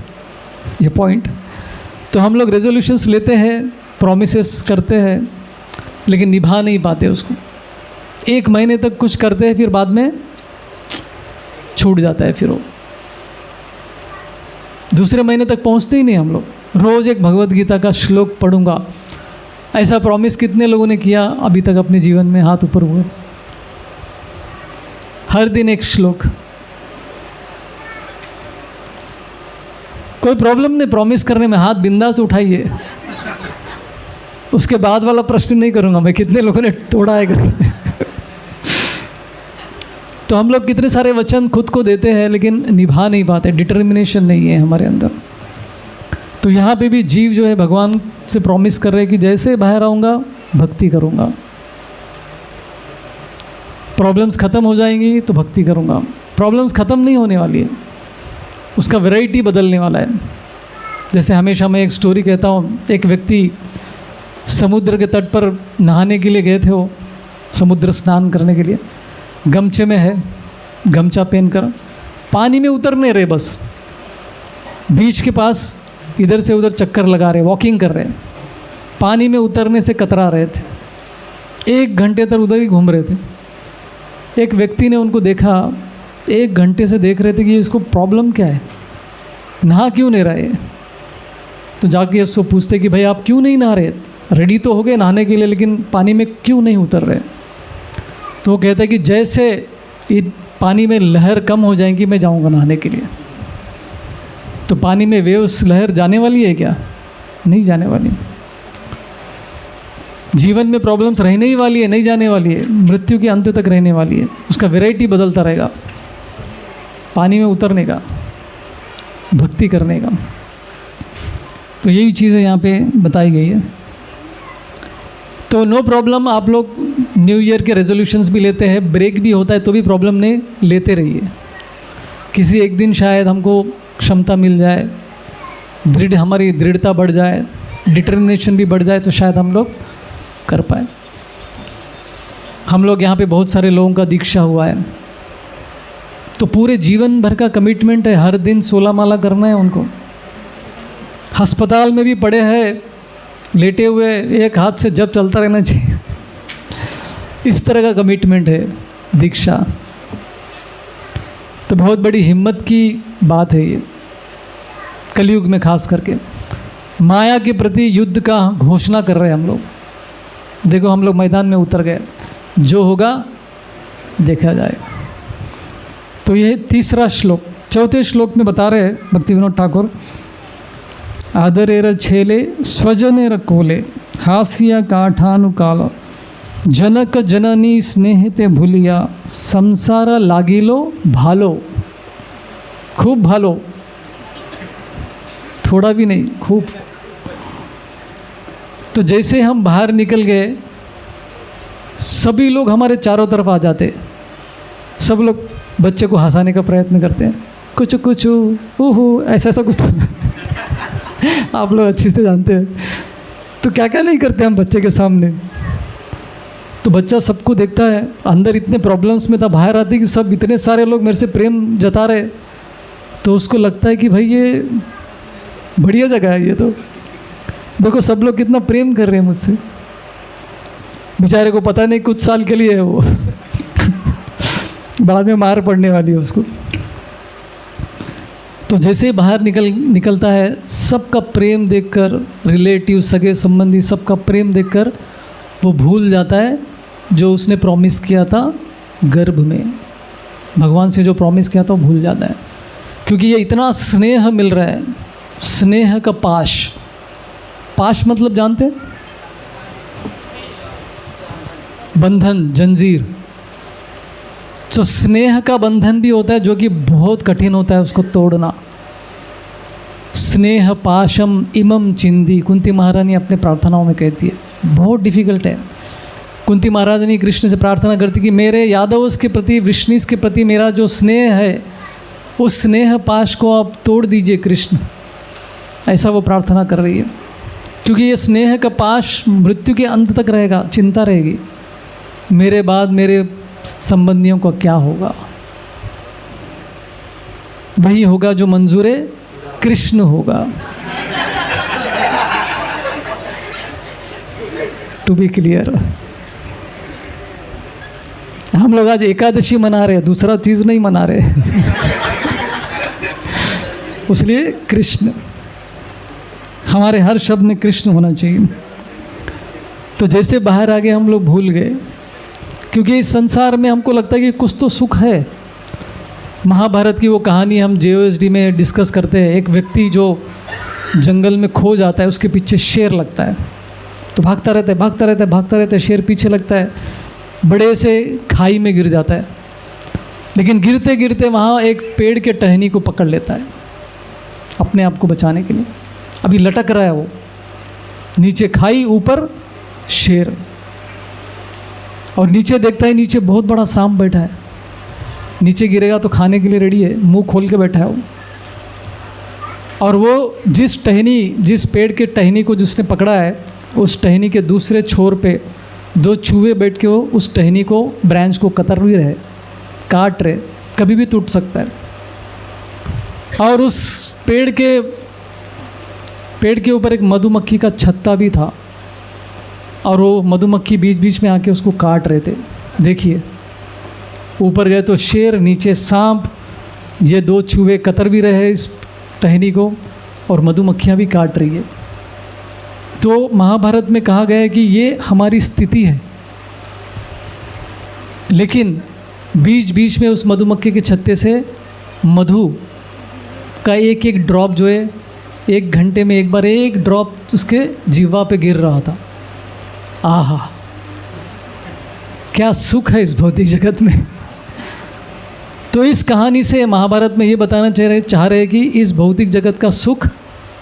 ये पॉइंट। तो हम लोग रेजोल्यूशंस लेते हैं, प्रॉमिसेस करते हैं, लेकिन निभा नहीं पाते उसको। एक महीने तक कुछ करते हैं, फिर बाद में छूट जाता है, फिर वो दूसरे महीने तक पहुंचते ही नहीं। हम लोग रोज़ एक भगवत गीता का श्लोक पढ़ूंगा, ऐसा प्रॉमिस कितने लोगों ने किया अभी तक अपने जीवन में? हाथ ऊपर हुए। हर दिन एक श्लोक। कोई प्रॉब्लम नहीं प्रॉमिस करने में, हाथ बिंदास उठाइए। उसके बाद वाला प्रश्न नहीं करूंगा मैं कितने लोगों ने तोड़ा है करके। तो हम लोग कितने सारे वचन खुद को देते हैं लेकिन निभा नहीं पाते, डिटर्मिनेशन नहीं है हमारे अंदर। तो यहाँ पे भी जीव जो है भगवान से प्रॉमिस कर रहे हैं कि जैसे बाहर आऊँगा भक्ति करूँगा, प्रॉब्लम्स ख़त्म हो जाएंगी तो भक्ति करूँगा। प्रॉब्लम्स ख़त्म नहीं होने वाली है, उसका वैरायटी बदलने वाला है। जैसे हमेशा मैं एक स्टोरी कहता हूँ, एक व्यक्ति समुद्र के तट पर नहाने के लिए गए थे, वो समुद्र स्नान करने के लिए गमछे में है, गमछा पहनकर पानी में उतर नहीं रहे, बस बीच के पास इधर से उधर चक्कर लगा रहे, वॉकिंग कर रहे, पानी में उतरने से कतरा रहे थे। 1 घंटे तक उधर ही घूम रहे थे। एक व्यक्ति ने उनको देखा, 1 घंटे से देख रहे थे कि इसको प्रॉब्लम क्या है, नहा क्यों नहीं रहे। तो जाके उसको पूछते कि भाई आप क्यों नहीं नहा रहे, रेडी तो हो गए नहाने के लिए लेकिन पानी में क्यों नहीं उतर रहे। तो वो कहता है कि जैसे ये पानी में लहर कम हो जाएंगी मैं जाऊंगा नहाने के लिए। तो पानी में वेव्स, लहर जाने वाली है क्या? नहीं जाने वाली। जीवन में प्रॉब्लम्स रहने ही वाली है, नहीं जाने वाली है, मृत्यु के अंत तक रहने वाली है। उसका वैरायटी बदलता रहेगा, पानी में उतरने का, भक्ति करने का। तो यही चीज़ें यहाँ पे बताई गई है। तो नो प्रॉब्लम, आप लोग न्यू ईयर के रेजोल्यूशंस भी लेते हैं, ब्रेक भी होता है तो भी प्रॉब्लम नहीं, लेते रहिए। किसी एक दिन शायद हमको क्षमता मिल जाए, हमारी दृढ़ता बढ़ जाए, डिटर्मिनेशन भी बढ़ जाए, तो शायद हम लोग कर पाए। हम लोग यहाँ पे बहुत सारे लोगों का दीक्षा हुआ है, तो पूरे जीवन भर का कमिटमेंट है, हर दिन 16 माला करना है उनको। अस्पताल में भी पड़े हैं लेटे हुए, एक हाथ से जब चलता रहना चाहिए। इस तरह का कमिटमेंट है दीक्षा। तो बहुत बड़ी हिम्मत की बात है ये, कलयुग में खास करके। माया के प्रति युद्ध का घोषणा कर रहे हैं हम लोग। देखो हम लोग मैदान में उतर गए, जो होगा देखा जाएगा। तो यह तीसरा श्लोक, चौथे श्लोक में बता रहे हैं भक्ति विनोद ठाकुर, आदरेर छेले स्वजनेर कोले हास्य काठानुकाल जनक जननी स्नेहते भूलिया संसार लागिलो भालो। खूब भालो, थोड़ा भी नहीं, खूब। तो जैसे हम बाहर निकल गए, सभी लोग हमारे चारों तरफ आ जाते। सब लोग बच्चे को हंसाने का प्रयत्न करते हैं, कुछ कुछ ओहो ऐसा ऐसा कुछ। आप लोग अच्छी से जानते हैं। तो क्या क्या नहीं करते हम बच्चे के सामने। तो बच्चा सबको देखता है, अंदर इतने प्रॉब्लम्स में था, बाहर आते कि सब इतने सारे लोग मेरे से प्रेम जता रहे, तो उसको लगता है कि भाई ये बढ़िया जगह है। ये तो देखो सब लोग कितना प्रेम कर रहे हैं मुझसे। बेचारे को पता नहीं कुछ साल के लिए है वो। बाद में मार पड़ने वाली है उसको। तो जैसे ही बाहर निकलता है, सबका प्रेम देखकर, रिलेटिव सगे संबंधी सबका प्रेम देखकर वो भूल जाता है जो उसने प्रॉमिस किया था गर्भ में। भगवान से जो प्रॉमिस किया था वो भूल जाता है, क्योंकि ये इतना स्नेह मिल रहा है। स्नेह का पाश, पाश मतलब जानते हैं, बंधन, जंजीर। तो स्नेह का बंधन भी होता है जो कि बहुत कठिन होता है उसको तोड़ना। स्नेह पाशम इमम चिंदी, कुंती महारानी अपने प्रार्थनाओं में कहती है, बहुत डिफिकल्ट है। कुंती महारानी कृष्ण से प्रार्थना करती कि मेरे यादवों के प्रति, विष्णुस के प्रति मेरा जो स्नेह है, उस स्नेह पाश को आप तोड़ दीजिए कृष्ण। ऐसा वो प्रार्थना कर रही है, क्योंकि ये स्नेह का पाश मृत्यु के अंत तक रहेगा। चिंता रहेगी, मेरे बाद मेरे संबंधियों का क्या होगा। वही होगा जो मंजूरे कृष्ण होगा। टू बी क्लियर, हम लोग आज एकादशी मना रहे हैं, दूसरा चीज नहीं मना रहे। इसलिए कृष्ण, हमारे हर शब्द में कृष्ण होना चाहिए। तो जैसे बाहर आगे हम लोग भूल गए, क्योंकि इस संसार में हमको लगता है कि कुछ तो सुख है। महाभारत की वो कहानी हम JOSD में डिस्कस करते हैं। एक व्यक्ति जो जंगल में खो जाता है, उसके पीछे शेर लगता है, तो भागता रहता है, भागता रहता है, भागता रहता है, शेर पीछे लगता है, बड़े से खाई में गिर जाता है। लेकिन गिरते गिरते वहाँ एक पेड़ के टहनी को पकड़ लेता है अपने आप को बचाने के लिए। अभी लटक रहा है वो, नीचे खाई, ऊपर शेर, और नीचे देखता है, नीचे बहुत बड़ा सांप बैठा है। नीचे गिरेगा तो खाने के लिए रेडी है, मुंह खोल के बैठा है वो। और वो जिस पेड़ के टहनी को जिसने पकड़ा है, उस टहनी के दूसरे छोर पे 2 चूहे बैठ के वो उस टहनी को, ब्रांच को कतर भी रहे, काट रहे, कभी भी टूट सकता है। और उस पेड़ के ऊपर एक मधुमक्खी का छत्ता भी था, और वो मधुमक्खी बीच बीच में आके उसको काट रहे थे। देखिए, ऊपर गए तो शेर, नीचे सांप, ये 2 चूहे कतर भी रहे इस टहनी को, और मधुमक्खियाँ भी काट रही है। तो महाभारत में कहा गया है कि ये हमारी स्थिति है। लेकिन बीच बीच में उस मधुमक्खी के छत्ते से मधु का एक एक ड्रॉप जो है, 1 घंटे में एक बार एक ड्रॉप उसके जीवा पे गिर रहा था। आहा, क्या सुख है इस भौतिक जगत में। तो इस कहानी से महाभारत में ये बताना चाह रहे कि इस भौतिक जगत का सुख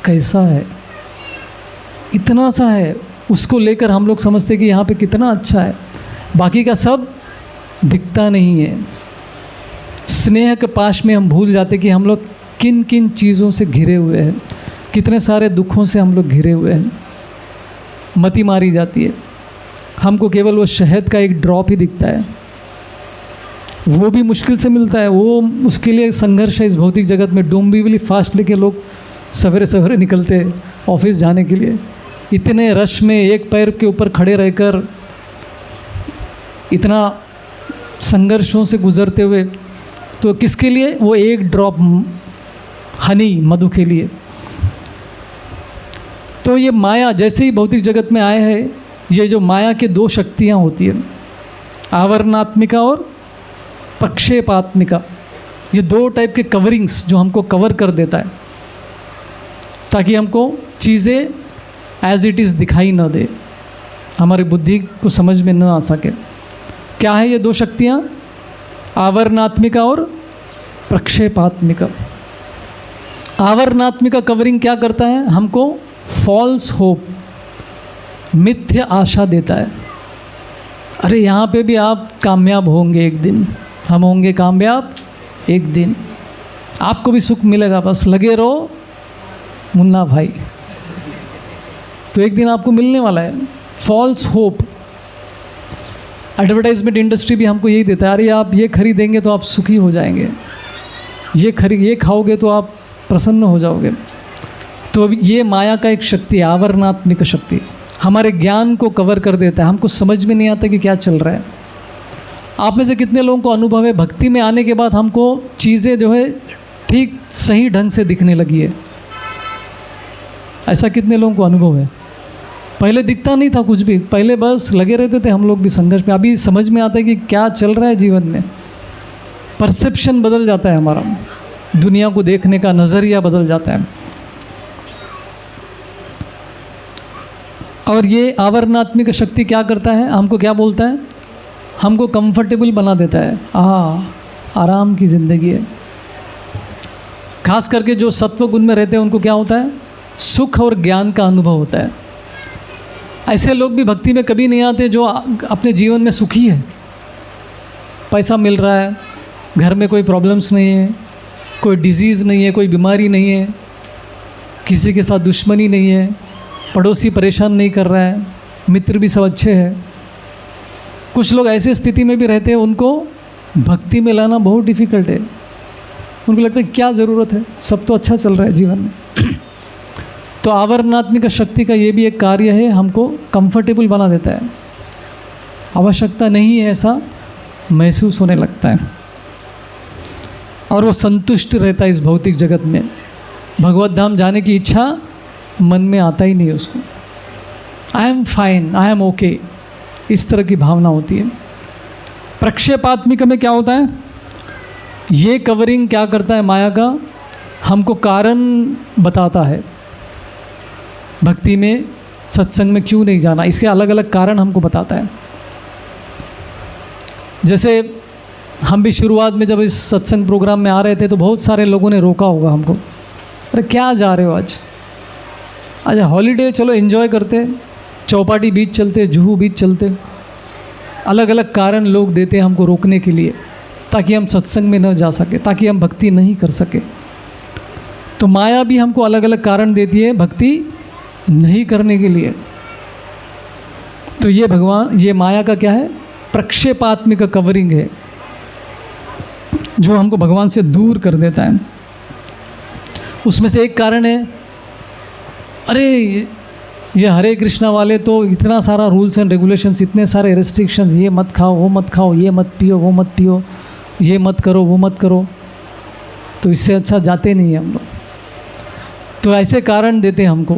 कैसा है, इतना सा है, उसको लेकर हम लोग समझते कि यहाँ पे कितना अच्छा है, बाकी का सब दिखता नहीं है। स्नेह के पाश में हम भूल जाते कि हम लोग किन किन चीज़ों से घिरे हुए हैं, कितने सारे दुखों से हम लोग घिरे हुए हैं। मति मारी जाती है, हमको केवल वो शहद का एक ड्रॉप ही दिखता है, वो भी मुश्किल से मिलता है। वो उसके लिए संघर्ष है इस भौतिक जगत में। डोंबिवली फास्ट लेके लोग सवेरे सवेरे निकलते हैं ऑफिस जाने के लिए, इतने रश में एक पैर के ऊपर खड़े रहकर इतना संघर्षों से गुजरते हुए, तो किसके लिए? वो एक ड्रॉप हनी, मधु के लिए। तो ये माया जैसे ही भौतिक जगत में आए हैं, ये जो माया के दो शक्तियाँ होती हैं, आवरणात्मिका और प्रक्षेपात्मिका, ये दो टाइप के कवरिंग्स जो हमको कवर कर देता है ताकि हमको चीज़ें एज इट इज़ दिखाई ना दे, हमारी बुद्धि को समझ में न आ सके। क्या है ये दो शक्तियाँ? आवरणात्मिका और प्रक्षेपात्मिका। आवरणात्मिका कवरिंग क्या करता है? हमको फॉल्स होप, मिथ्या आशा देता है। अरे यहाँ पे भी आप कामयाब होंगे एक दिन, हम होंगे कामयाब एक दिन, आपको भी सुख मिलेगा, बस लगे रहो मुन्ना भाई, तो एक दिन आपको मिलने वाला है। False hope. एडवर्टाइजमेंट इंडस्ट्री भी हमको यही देता है, अरे आप ये खरीदेंगे तो आप सुखी हो जाएंगे, ये खाओगे तो आप प्रसन्न हो जाओगे। तो ये माया का एक शक्ति है, आवरणात्मिक शक्ति, हमारे ज्ञान को कवर कर देता है, हमको समझ में नहीं आता कि क्या चल रहा है। आप में से कितने लोगों को अनुभव है भक्ति में आने के बाद हमको चीज़ें जो है ठीक सही ढंग से दिखने लगी है? ऐसा कितने लोगों को अनुभव है? पहले दिखता नहीं था कुछ भी, पहले बस लगे रहते थे हम लोग भी संघर्ष में। अभी समझ में आता है कि क्या चल रहा है जीवन में, परसेप्शन बदल जाता है हमारा, दुनिया को देखने का नज़रिया बदल जाता है। और ये आवरणात्मिक शक्ति क्या करता है? हमको क्या बोलता है? हमको कंफर्टेबल बना देता है, आराम की ज़िंदगी है। खास करके जो सत्व गुण में रहते हैं उनको क्या होता है? सुख और ज्ञान का अनुभव होता है। ऐसे लोग भी भक्ति में कभी नहीं आते जो अपने जीवन में सुखी है, पैसा मिल रहा है, घर में कोई प्रॉब्लम्स नहीं है, कोई डिजीज़ नहीं है, कोई बीमारी नहीं है, किसी के साथ दुश्मनी नहीं है, पड़ोसी परेशान नहीं कर रहा है, मित्र भी सब अच्छे हैं। कुछ लोग ऐसी स्थिति में भी रहते हैं, उनको भक्ति में लाना बहुत डिफ़िकल्ट है। उनको लगता है क्या ज़रूरत है, सब तो अच्छा चल रहा है जीवन में। तो आवरणात्मिक शक्ति का ये भी एक कार्य है, हमको कंफर्टेबल बना देता है, आवश्यकता नहीं है ऐसा महसूस होने लगता है, और वो संतुष्ट रहता है इस भौतिक जगत में। भगवत धाम जाने की इच्छा मन में आता ही नहीं उसको। I am fine, I am okay, इस तरह की भावना होती है। प्रक्षेपात्मिक में क्या होता है? ये कवरिंग क्या करता है माया का? हमको कारण बताता है, भक्ति में सत्संग में क्यों नहीं जाना, इसके अलग अलग कारण हमको बताता है। जैसे हम भी शुरुआत में जब इस सत्संग प्रोग्राम में आ रहे थे तो बहुत सारे लोगों ने रोका होगा हमको, अरे क्या जा रहे हो आज, अच्छा हॉलीडे, चलो एंजॉय करते, चौपाटी बीच चलते, जुहू बीच चलते। अलग अलग कारण लोग देते हैं हमको रोकने के लिए, ताकि हम सत्संग में न जा सके, ताकि हम भक्ति नहीं कर सके। तो माया भी हमको अलग अलग कारण देती है भक्ति नहीं करने के लिए। तो ये भगवान, ये माया का क्या है? प्रक्षेपात्मिक कवरिंग है, जो हमको भगवान से दूर कर देता है। उसमें से एक कारण है, अरे ये हरे कृष्णा वाले तो इतना सारा रूल्स एंड रेगुलेशंस, इतने सारे रेस्ट्रिक्शंस, ये मत खाओ, वो मत खाओ, ये मत पियो, वो मत पियो, ये मत करो, वो मत करो, तो इससे अच्छा जाते नहीं है हम लोग। तो ऐसे कारण देते हैं हमको,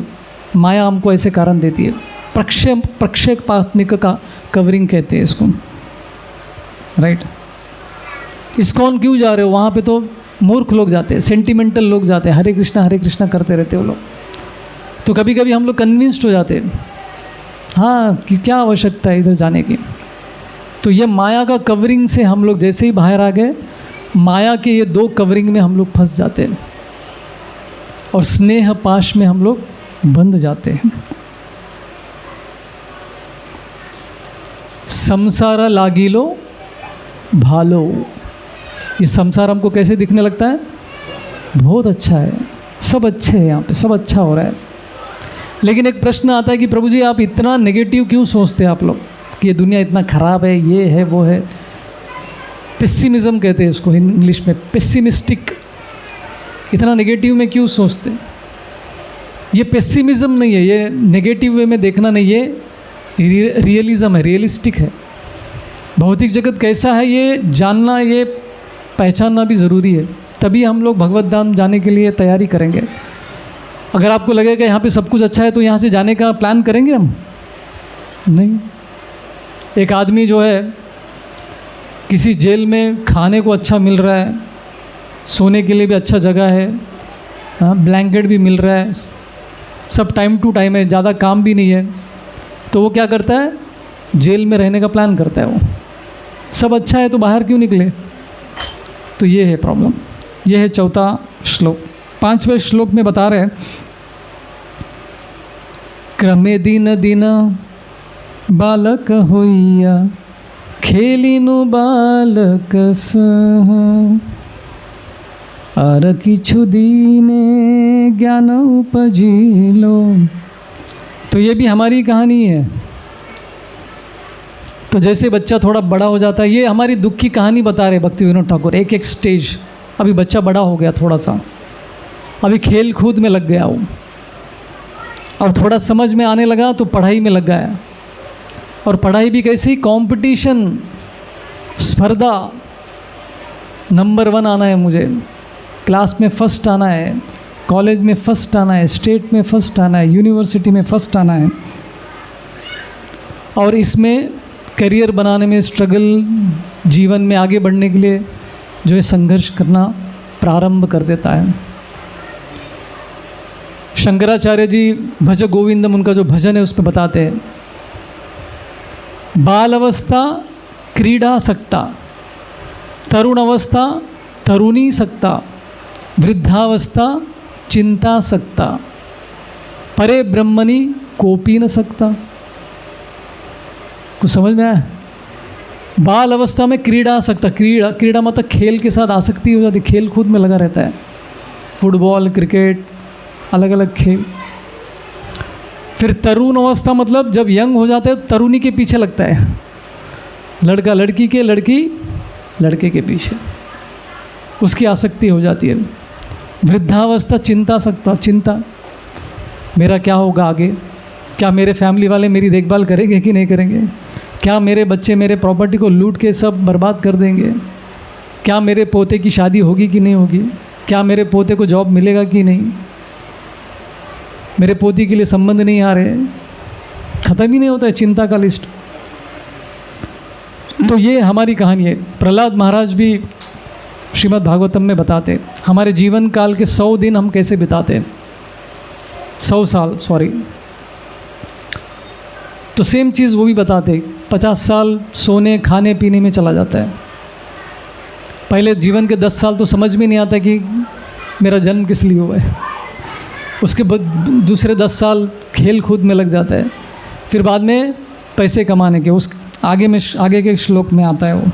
माया हमको ऐसे कारण देती है। प्रक्षेपात्मिक का कवरिंग कहते हैं इसको, राइट। इस्कॉन क्यों जा रहे हो? वहाँ पे तो मूर्ख लोग जाते हैं, सेंटिमेंटल लोग जाते हैं, हरे कृष्णा करते रहते वो लोग। तो कभी कभी हम लोग कन्विंस्ड हो जाते हैं हाँ कि क्या आवश्यकता है इधर जाने की। तो ये माया का कवरिंग से हम लोग जैसे ही बाहर आ गए, माया के ये दो कवरिंग में हम लोग फंस जाते हैं और स्नेह पाश में हम लोग बंध जाते हैं। संसार लागिलो भालो, ये संसार हमको कैसे दिखने लगता है? बहुत अच्छा है, सब अच्छे हैं, यहाँ पे सब अच्छा हो रहा है। लेकिन एक प्रश्न आता है कि प्रभु जी आप इतना नेगेटिव क्यों सोचते हैं आप लोग कि ये दुनिया इतना ख़राब है, ये है वो है। पेसिमिज्म कहते हैं इसको इंग्लिश में, पेसिमिस्टिक। इतना नेगेटिव में क्यों सोचते हैं? ये पेसिमिज्म नहीं है, ये नेगेटिव वे में देखना नहीं है, रियलिज्म है, रियलिस्टिक है। भौतिक जगत कैसा है ये जानना, ये पहचानना भी ज़रूरी है, तभी हम लोग भगवत धाम जाने के लिए तैयारी करेंगे। अगर आपको लगेगा यहाँ पे सब कुछ अच्छा है तो यहाँ से जाने का प्लान करेंगे हम? नहीं। एक आदमी जो है किसी जेल में खाने को अच्छा मिल रहा है, सोने के लिए भी अच्छा जगह है, हाँ ब्लैंकेट भी मिल रहा है, सब टाइम टू टाइम है, ज़्यादा काम भी नहीं है, तो वो क्या करता है? जेल में रहने का प्लान करता है। वो सब अच्छा है तो बाहर क्यों निकले? तो ये है प्रॉब्लम। ये है चौथा श्लोक। 5वें श्लोक में बता रहे हैं, क्रमे दिन दिन बालक होइया खेलिनु बालक सह आर किछु दीने ज्ञान उपजिलो। तो ये भी हमारी कहानी है। तो जैसे बच्चा थोड़ा बड़ा हो जाता है, ये हमारी दुख की कहानी बता रहे भक्ति विनोद ठाकुर। एक एक स्टेज, अभी बच्चा बड़ा हो गया थोड़ा सा, अभी खेल कूद में लग गया वो, और थोड़ा समझ में आने लगा तो पढ़ाई में लग गया। और पढ़ाई भी कैसी? कंपटीशन, स्पर्धा, नंबर 1 आना है मुझे, क्लास में फर्स्ट आना है, कॉलेज में फर्स्ट आना है, स्टेट में फर्स्ट आना है, यूनिवर्सिटी में फर्स्ट आना है। और इसमें करियर बनाने में स्ट्रगल, जीवन में आगे बढ़ने के लिए जो है संघर्ष करना प्रारंभ कर देता है। शंकराचार्य जी भज गोविंदम, उनका जो भजन है उसमें बताते हैं, बाल अवस्था क्रीडा सकता, तरुण अवस्था तरुणी सकता, वृद्धावस्था चिंता सकता, परे ब्रह्मणि कोपी न सकता। कुछ समझ में आया? बाल अवस्था में क्रीड़ा सकता, क्रीड़ा मतलब खेल के साथ आसक्ति हो जाती, खेल कूद में लगा रहता है, फुटबॉल, क्रिकेट, अलग अलग खेल। फिर तरुण अवस्था मतलब जब यंग हो जाता है तरुणी के पीछे लगता है, लड़का लड़की के, लड़की लड़के के पीछे, उसकी आसक्ति हो जाती है। वृद्धावस्था चिंता सकता, चिंता मेरा क्या होगा आगे, क्या मेरे फैमिली वाले मेरी देखभाल करेंगे कि नहीं करेंगे, क्या मेरे बच्चे मेरे प्रॉपर्टी को लूट के सब बर्बाद कर देंगे, क्या मेरे पोते की शादी होगी कि नहीं होगी, क्या मेरे पोते को जॉब मिलेगा कि नहीं, मेरे पोती के लिए संबंध नहीं आ रहे, ख़त्म ही नहीं होता है चिंता का लिस्ट। तो ये हमारी कहानी है। प्रहलाद महाराज भी श्रीमद् भागवतम में बताते हमारे जीवन काल के 100 दिन हम कैसे बिताते हैं, 100 साल सॉरी। तो सेम चीज़ वो भी बताते, 50 साल सोने खाने पीने में चला जाता है। पहले जीवन के 10 साल तो समझ में नहीं आता कि मेरा जन्म किस लिए हुआ है, उसके बाद दूसरे 10 साल खेल कूद में लग जाता है, फिर बाद में पैसे कमाने के, उस आगे के श्लोक में आता है वो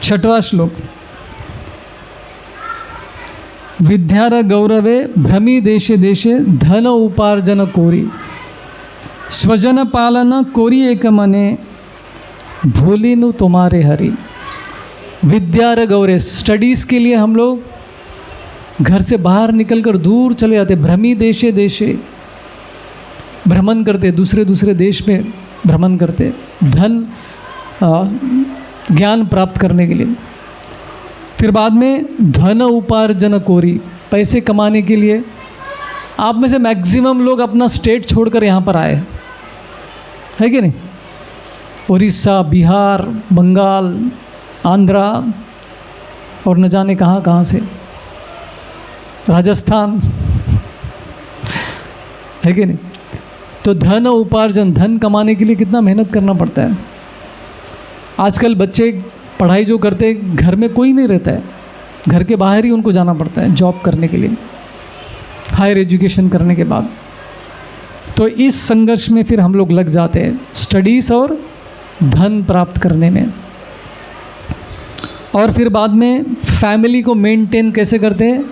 6वां श्लोक, विद्यार गौरवे भ्रमी देशे देशे धन उपार्जन कोरी, स्वजन पालन कोरी एक मने भूलिनु तुम्हारे हरि। विद्यार गौरव, स्टडीज़ के लिए हम लोग घर से बाहर निकलकर दूर चले जाते, भ्रमी देशे देशे भ्रमण करते, दूसरे देश में भ्रमण करते, धन ज्ञान प्राप्त करने के लिए। फिर बाद में धन उपार्जन कोरी, पैसे कमाने के लिए। आप में से मैक्सिमम लोग अपना स्टेट छोड़कर यहाँ पर आए है कि नहीं? उड़ीसा, बिहार, बंगाल, आंध्रा और न जाने कहाँ से, राजस्थान है कि नहीं? तो धन उपार्जन, धन कमाने के लिए कितना मेहनत करना पड़ता है। आजकल बच्चे पढ़ाई जो करते हैं, घर में कोई नहीं रहता है, घर के बाहर ही उनको जाना पड़ता है जॉब करने के लिए, हायर एजुकेशन करने के बाद। तो इस संघर्ष में फिर हम लोग लग जाते हैं, स्टडीज़ और धन प्राप्त करने में। और फिर बाद में फैमिली को मेंटेन कैसे करते हैं,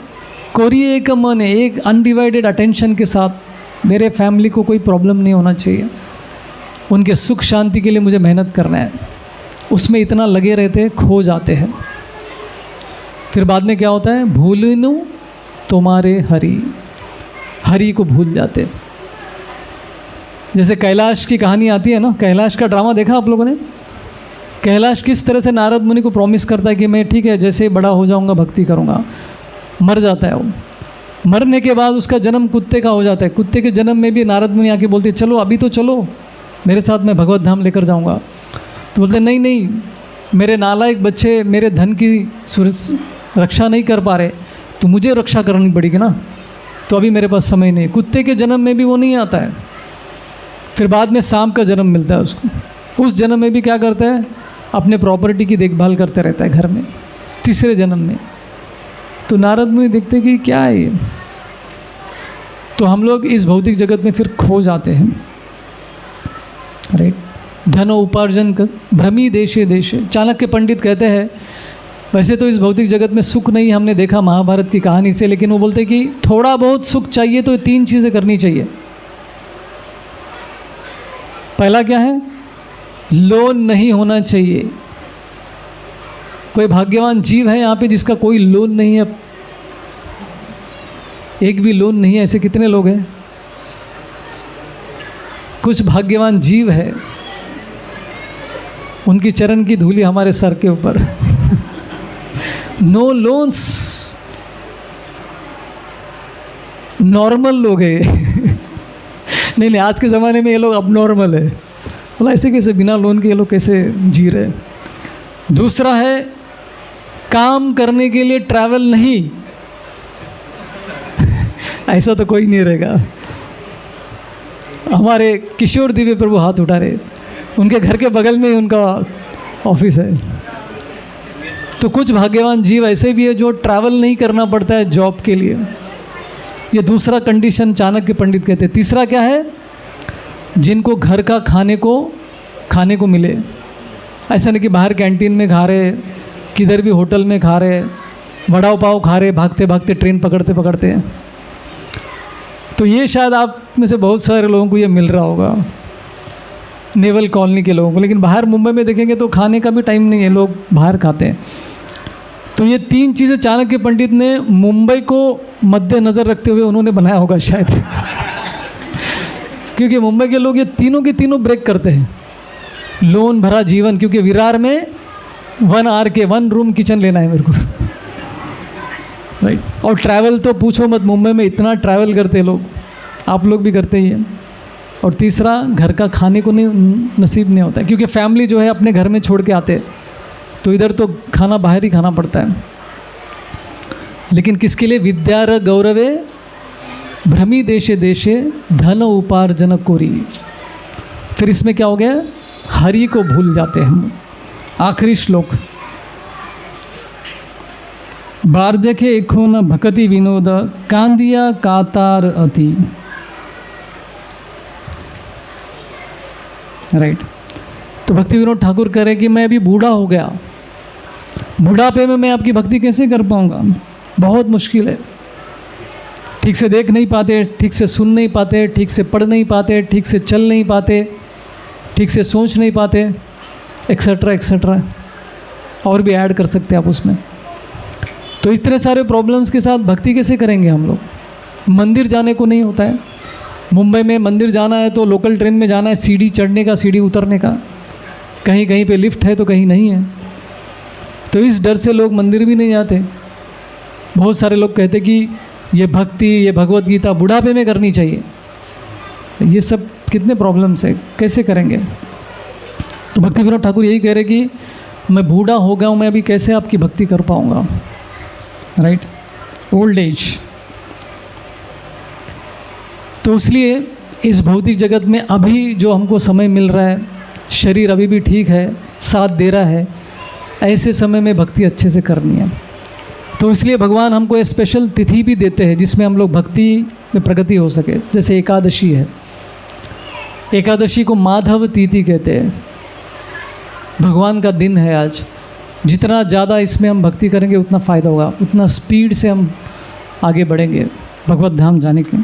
कोरिए एक मन है, एक अनडिवाइडेड अटेंशन के साथ मेरे फैमिली को कोई प्रॉब्लम नहीं होना चाहिए, उनके सुख शांति के लिए मुझे मेहनत करना है, उसमें इतना लगे रहते हैं, खो जाते हैं। फिर बाद में क्या होता है, भूलनु तुम्हारे हरि, हरि को भूल जाते। जैसे कैलाश की कहानी आती है ना, कैलाश का ड्रामा देखा आप लोगों ने? कैलाश किस तरह से नारद मुनि को प्रॉमिस करता है कि मैं ठीक है जैसे बड़ा हो जाऊंगा भक्ति करूंगा, मर जाता है वो। मरने के बाद उसका जन्म कुत्ते का हो जाता है। कुत्ते के जन्म में भी नारद मुनि आके बोलते चलो अभी तो चलो मेरे साथ, मैं भगवत धाम लेकर जाऊंगा। तो बोलते नहीं नहीं, मेरे नालायक बच्चे मेरे धन की रक्षा नहीं कर पा रहे, तो मुझे रक्षा करनी पड़ेगी ना, तो अभी मेरे पास समय नहीं। कुत्ते के जन्म में भी वो नहीं आता है। फिर बाद में सांप का जन्म मिलता है उसको, उस जन्म में भी क्या करता है, अपने प्रॉपर्टी की देखभाल करते रहता है घर में, तीसरे जन्म में। तो नारद मुनि देखते कि क्या है ये, तो हम लोग इस भौतिक जगत में फिर खो जाते हैं। राइट, धन उपार्जन भ्रमी देशे देशे। चाणक्य पंडित कहते हैं वैसे तो इस भौतिक जगत में सुख नहीं, हमने देखा महाभारत की कहानी से, लेकिन वो बोलते हैं कि थोड़ा बहुत सुख चाहिए तो 3 चीज़ें करनी चाहिए। पहला क्या है, लोन नहीं होना चाहिए। कोई भाग्यवान जीव है यहाँ पे जिसका कोई लोन नहीं है? एक भी लोन नहीं है, ऐसे कितने लोग हैं? कुछ भाग्यवान जीव है, उनकी चरण की धूली हमारे सर के ऊपर। नो लोन्स, नॉर्मल लोग हैं। नहीं, आज के ज़माने में ये लोग अब नॉर्मल है, बोला ऐसे कैसे बिना लोन के ये लोग कैसे जी रहे। दूसरा है काम करने के लिए ट्रैवल नहीं। ऐसा तो कोई नहीं रहेगा। हमारे किशोर दिव्य प्रभु हाथ उठा रहे, उनके घर के बगल में ही उनका ऑफिस है। तो कुछ भाग्यवान जीव ऐसे भी है जो ट्रैवल नहीं करना पड़ता है जॉब के लिए। ये दूसरा कंडीशन चाणक्य पंडित कहते हैं। तीसरा क्या है, जिनको घर का खाने को मिले। ऐसा नहीं कि बाहर कैंटीन में खा रहे, किधर भी होटल में खा रहे, वड़ा पाव खा रहे, भागते भागते ट्रेन पकड़ते पकड़ते। तो ये शायद आप में से बहुत सारे लोगों को ये मिल रहा होगा, नेवल कॉलोनी के लोगों को। लेकिन बाहर मुंबई में देखेंगे तो खाने का भी टाइम नहीं है, लोग बाहर खाते हैं। तो ये 3 चीज़ें चाणक्य पंडित ने मुंबई को मद्देनज़र रखते हुए उन्होंने बनाया होगा शायद। क्योंकि मुंबई के लोग ये तीनों के तीनों ब्रेक करते हैं। लोन भरा जीवन, क्योंकि विरार में 1 RK 1 रूम किचन लेना है मेरे को। राइट। और ट्रैवल तो पूछो मत, मुंबई में इतना ट्रैवल करते हैं लोग, आप लोग भी करते ही हैं। और तीसरा, घर का खाने को नहीं नसीब नहीं होता है, क्योंकि फैमिली जो है अपने घर में छोड़ के आते हैं, तो इधर तो खाना बाहर ही खाना पड़ता है। लेकिन किसके लिए, विद्यार गौरवे भ्रमी देशे देशे धन उपार्जन कोरी। फिर इसमें क्या हो गया, हरि को भूल जाते हैं हम। आखिरी श्लोक, वार्धक्य एखो न भकति विनोद कांदिया कातार अति। राइट। तो भक्ति विनोद ठाकुर कह रहे कि मैं अभी बूढ़ा हो गया, बुढ़ापे में मैं आपकी भक्ति कैसे कर पाऊंगा, बहुत मुश्किल है। ठीक से देख नहीं पाते, ठीक से सुन नहीं पाते, ठीक से पढ़ नहीं पाते, ठीक से चल नहीं पाते, ठीक से सोच नहीं पाते, एक्सेट्रा एक्सेट्रा, और भी ऐड कर सकते हैं आप उसमें। तो इस तरह सारे प्रॉब्लम्स के साथ भक्ति कैसे करेंगे हम लोग। मंदिर जाने को नहीं होता है। मुंबई में मंदिर जाना है तो लोकल ट्रेन में जाना है, सीढ़ी चढ़ने का, सीढ़ी उतरने का, कहीं कहीं पे लिफ्ट है तो कहीं नहीं है। तो इस डर से लोग मंदिर भी नहीं जाते। बहुत सारे लोग कहते कि ये भक्ति, ये भगवत गीता बुढ़ापे में करनी चाहिए। ये सब कितने प्रॉब्लम्स है, कैसे करेंगे। तो भक्ति विनोद ठाकुर यही कह रहे कि मैं बूढ़ा हो गया हूँ, मैं अभी कैसे आपकी भक्ति कर पाऊँगा। Right, old age. तो इसलिए इस भौतिक जगत में अभी जो हमको समय मिल रहा है, शरीर अभी भी ठीक है, साथ दे रहा है, ऐसे समय में भक्ति अच्छे से करनी है। तो इसलिए भगवान हमको एक स्पेशल तिथि भी देते हैं जिसमें हम लोग भक्ति में प्रगति हो सके। जैसे एकादशी है, एकादशी को माधव तिथि कहते हैं, भगवान का दिन है आज। जितना ज़्यादा इसमें हम भक्ति करेंगे उतना फ़ायदा होगा, उतना स्पीड से हम आगे बढ़ेंगे भगवत धाम जाने के।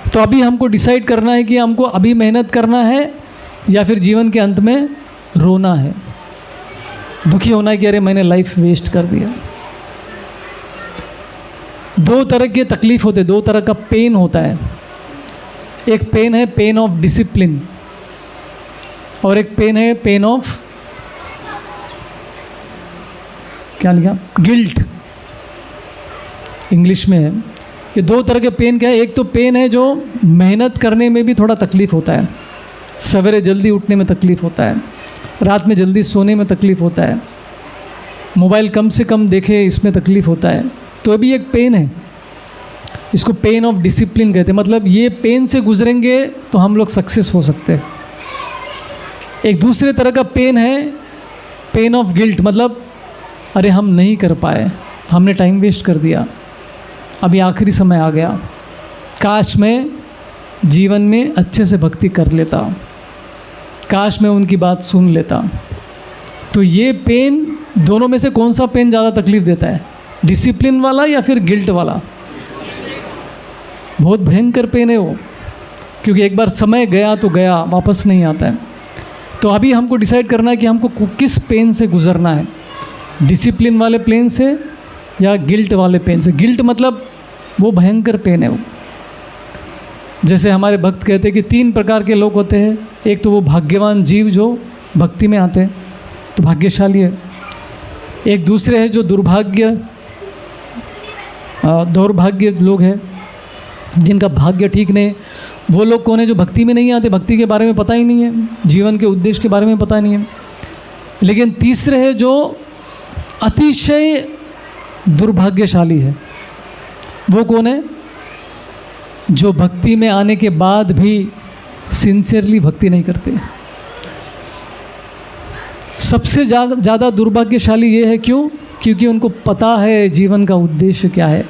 तो अभी हमको डिसाइड करना है कि हमको अभी मेहनत करना है या फिर जीवन के अंत में रोना है, दुखी होना है कि अरे मैंने लाइफ वेस्ट कर दिया। दो तरह के तकलीफ होते, दो तरह का पेन होता है। एक पेन है पेन ऑफ डिसिप्लिन और एक पेन है पेन ऑफ क्या लिखा, गिल्ट, इंग्लिश में है। ये दो तरह के पेन क्या है, एक तो पेन है जो मेहनत करने में भी थोड़ा तकलीफ़ होता है, सवेरे जल्दी उठने में तकलीफ़ होता है, रात में जल्दी सोने में तकलीफ़ होता है, मोबाइल कम से कम देखे इसमें तकलीफ़ होता है। तो अभी एक पेन है, इसको पेन ऑफ डिसिप्लिन कहते हैं। मतलब ये पेन से गुजरेंगे तो हम लोग सक्सेस हो सकते हैं। एक दूसरे तरह का पेन है पेन ऑफ गिल्ट, मतलब अरे हम नहीं कर पाए, हमने टाइम वेस्ट कर दिया, अभी आखिरी समय आ गया, काश मैं जीवन में अच्छे से भक्ति कर लेता, काश मैं उनकी बात सुन लेता। तो ये पेन, दोनों में से कौन सा पेन ज़्यादा तकलीफ़ देता है, डिसिप्लिन वाला या फिर गिल्ट वाला? बहुत भयंकर पेन है वो, क्योंकि एक बार समय गया तो गया, वापस नहीं आता है। तो अभी हमको डिसाइड करना है कि हमको किस पेन से गुजरना है, डिसिप्लिन वाले पेन से या गिल्ट वाले पेन से। गिल्ट मतलब वो भयंकर पेन है वो। जैसे हमारे भक्त कहते हैं कि 3 प्रकार के लोग होते हैं। एक तो वो भाग्यवान जीव जो भक्ति में आते हैं, तो भाग्यशाली है। एक दूसरे है जो दौर्भाग्य लोग हैं, जिनका भाग्य ठीक नहीं। वो लोग कौन है? जो भक्ति में नहीं आते, भक्ति के बारे में पता ही नहीं है, जीवन के उद्देश्य के बारे में पता नहीं है। लेकिन तीसरे है जो अतिशय दुर्भाग्यशाली है। वो कौन है? जो भक्ति में आने के बाद भी सिंसियरली भक्ति नहीं करते। सबसे ज़्यादा दुर्भाग्यशाली ये है। क्यों? क्योंकि उनको पता है जीवन का उद्देश्य क्या है।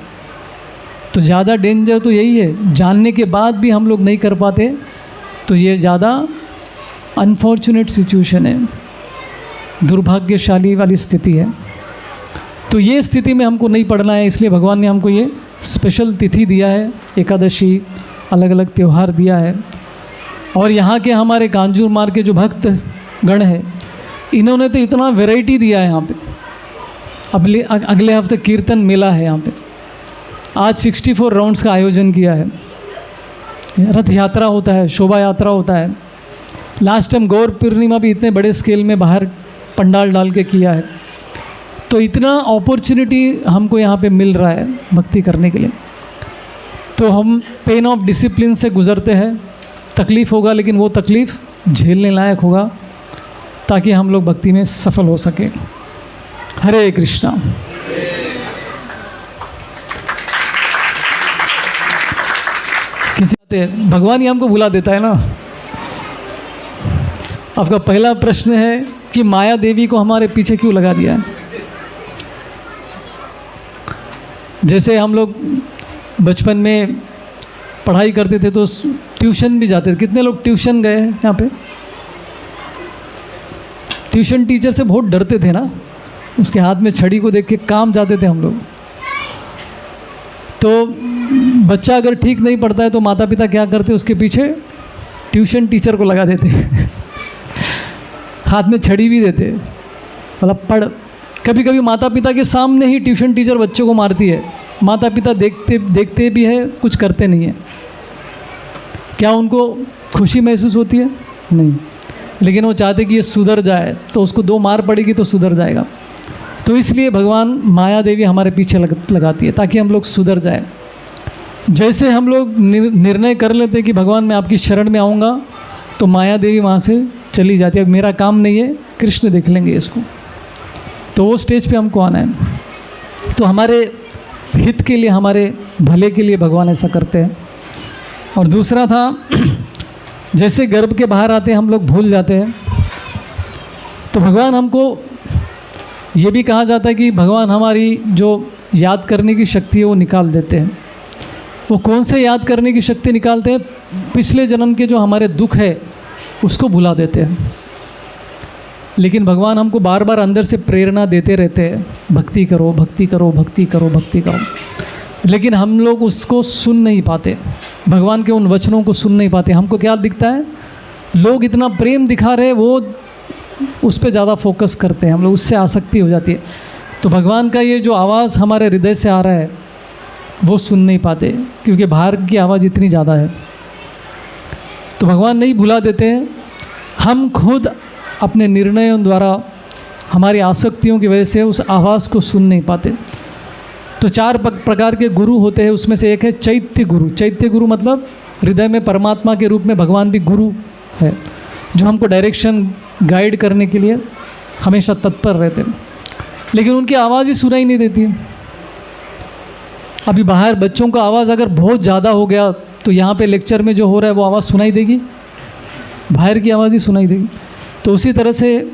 तो ज़्यादा डेंजर तो यही है, जानने के बाद भी हम लोग नहीं कर पाते, तो ये ज़्यादा अनफॉर्चुनेट सिचुएशन है, दुर्भाग्यशाली वाली स्थिति है। तो ये स्थिति में हमको नहीं पढ़ना है, इसलिए भगवान ने हमको ये स्पेशल तिथि दिया है, एकादशी, अलग अलग त्यौहार दिया है। और यहाँ के हमारे कांजूर मार्ग के जो भक्त गण हैं, इन्होंने तो इतना वैरायटी दिया है यहाँ पे। अगले हफ्ते कीर्तन मेला है यहाँ पे। आज 64 राउंड्स का आयोजन किया है। रथ यात्रा होता है, शोभा यात्रा होता है। लास्ट टाइम गौर पूर्णिमा भी इतने बड़े स्केल में बाहर पंडाल डाल के किया है। तो इतना अपॉर्चुनिटी हमको यहाँ पे मिल रहा है भक्ति करने के लिए। तो हम पेन ऑफ डिसिप्लिन से गुज़रते हैं। तकलीफ़ होगा, लेकिन वो तकलीफ़ झेलने लायक होगा, ताकि हम लोग भक्ति में सफल हो सके। हरे कृष्णा। भगवान ही हमको बुला देता है ना। आपका पहला प्रश्न है कि माया देवी को हमारे पीछे क्यों लगा दिया है। जैसे हम लोग बचपन में पढ़ाई करते थे तो ट्यूशन भी जाते थे। कितने लोग ट्यूशन गए हैं यहाँ पे? ट्यूशन टीचर से बहुत डरते थे ना, उसके हाथ में छड़ी को देख के काम जाते थे हम लोग। तो बच्चा अगर ठीक नहीं पढ़ता है तो माता पिता क्या करते, उसके पीछे ट्यूशन टीचर को लगा देते हाथ में छड़ी भी देते, मतलब पढ़। कभी कभी माता पिता के सामने ही ट्यूशन टीचर बच्चों को मारती है। माता पिता देखते भी है, कुछ करते नहीं है। क्या उनको खुशी महसूस होती है? नहीं। लेकिन वो चाहते कि ये सुधर जाए, तो उसको 2 मार पड़ेगी तो सुधर जाएगा। तो इसलिए भगवान माया देवी हमारे पीछे लगाती है, ताकि हम लोग सुधर जाए। जैसे हम लोग निर्णय कर लेते हैं कि भगवान मैं आपकी शरण में आऊँगा, तो माया देवी वहाँ से चली जाती है। अब मेरा काम नहीं है, कृष्ण देख लेंगे इसको। तो वो स्टेज पे हमको आना है। तो हमारे हित के लिए, हमारे भले के लिए भगवान ऐसा करते हैं। और दूसरा था जैसे गर्भ के बाहर आते हम लोग भूल जाते हैं, तो भगवान हमको ये भी कहा जाता है कि भगवान हमारी जो याद करने की शक्ति है वो निकाल देते हैं। वो कौन से याद करने की शक्ति निकालते हैं? पिछले जन्म के जो हमारे दुख है उसको भुला देते हैं। लेकिन भगवान हमको बार बार अंदर से प्रेरणा देते रहते हैं, भक्ति करो, भक्ति करो, भक्ति करो, भक्ति करो। लेकिन हम लोग उसको सुन नहीं पाते, भगवान के उन वचनों को सुन नहीं पाते। हमको क्या दिखता है, लोग इतना प्रेम दिखा रहे, वो उस पर ज़्यादा फोकस करते हैं, हम लोग उससे आसक्ति हो जाती है। तो भगवान का ये जो आवाज़ हमारे हृदय से आ रहा है वो सुन नहीं पाते, क्योंकि बाहर की आवाज़ इतनी ज़्यादा है। तो भगवान नहीं भुला देते हैं, हम खुद अपने निर्णयों द्वारा हमारी आसक्तियों की वजह से उस आवाज़ को सुन नहीं पाते। तो 4 प्रकार के गुरु होते हैं, उसमें से एक है चैत्य गुरु। चैत्य गुरु मतलब हृदय में परमात्मा के रूप में भगवान भी गुरु है, जो हमको डायरेक्शन गाइड करने के लिए हमेशा तत्पर रहते हैं। लेकिन उनकी आवाज़ ही सुनाई नहीं देती है। अभी बाहर बच्चों का आवाज़ अगर बहुत ज़्यादा हो गया तो यहाँ पे लेक्चर में जो हो रहा है वो आवाज़ सुनाई देगी, बाहर की आवाज़ ही सुनाई देगी। तो उसी तरह से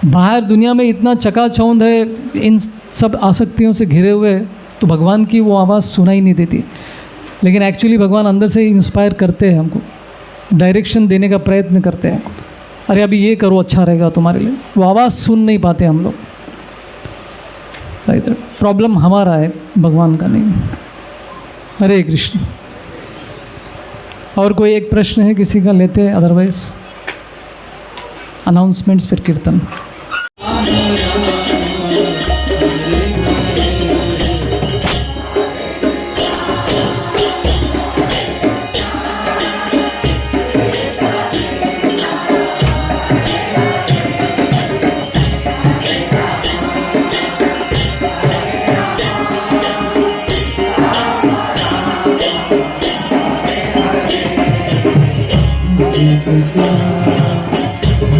बाहर दुनिया में इतना चकाचौंध है, इन सब आसक्तियों से घिरे हुए, तो भगवान की वो आवाज़ सुनाई नहीं देती। लेकिन एक्चुअली भगवान अंदर से इंस्पायर करते हैं, हमको डायरेक्शन देने का प्रयत्न करते हैं, अरे अभी ये करो अच्छा रहेगा तुम्हारे लिए। वो आवाज़ सुन नहीं पाते हम लोग। राइट, प्रॉब्लम हमारा है, भगवान का नहीं। हरे कृष्ण। और कोई एक प्रश्न है किसी का, लेते हैं, अदरवाइज अनाउंसमेंट्स फिर कीर्तन।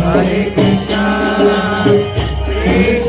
Hare Krishna, Krishna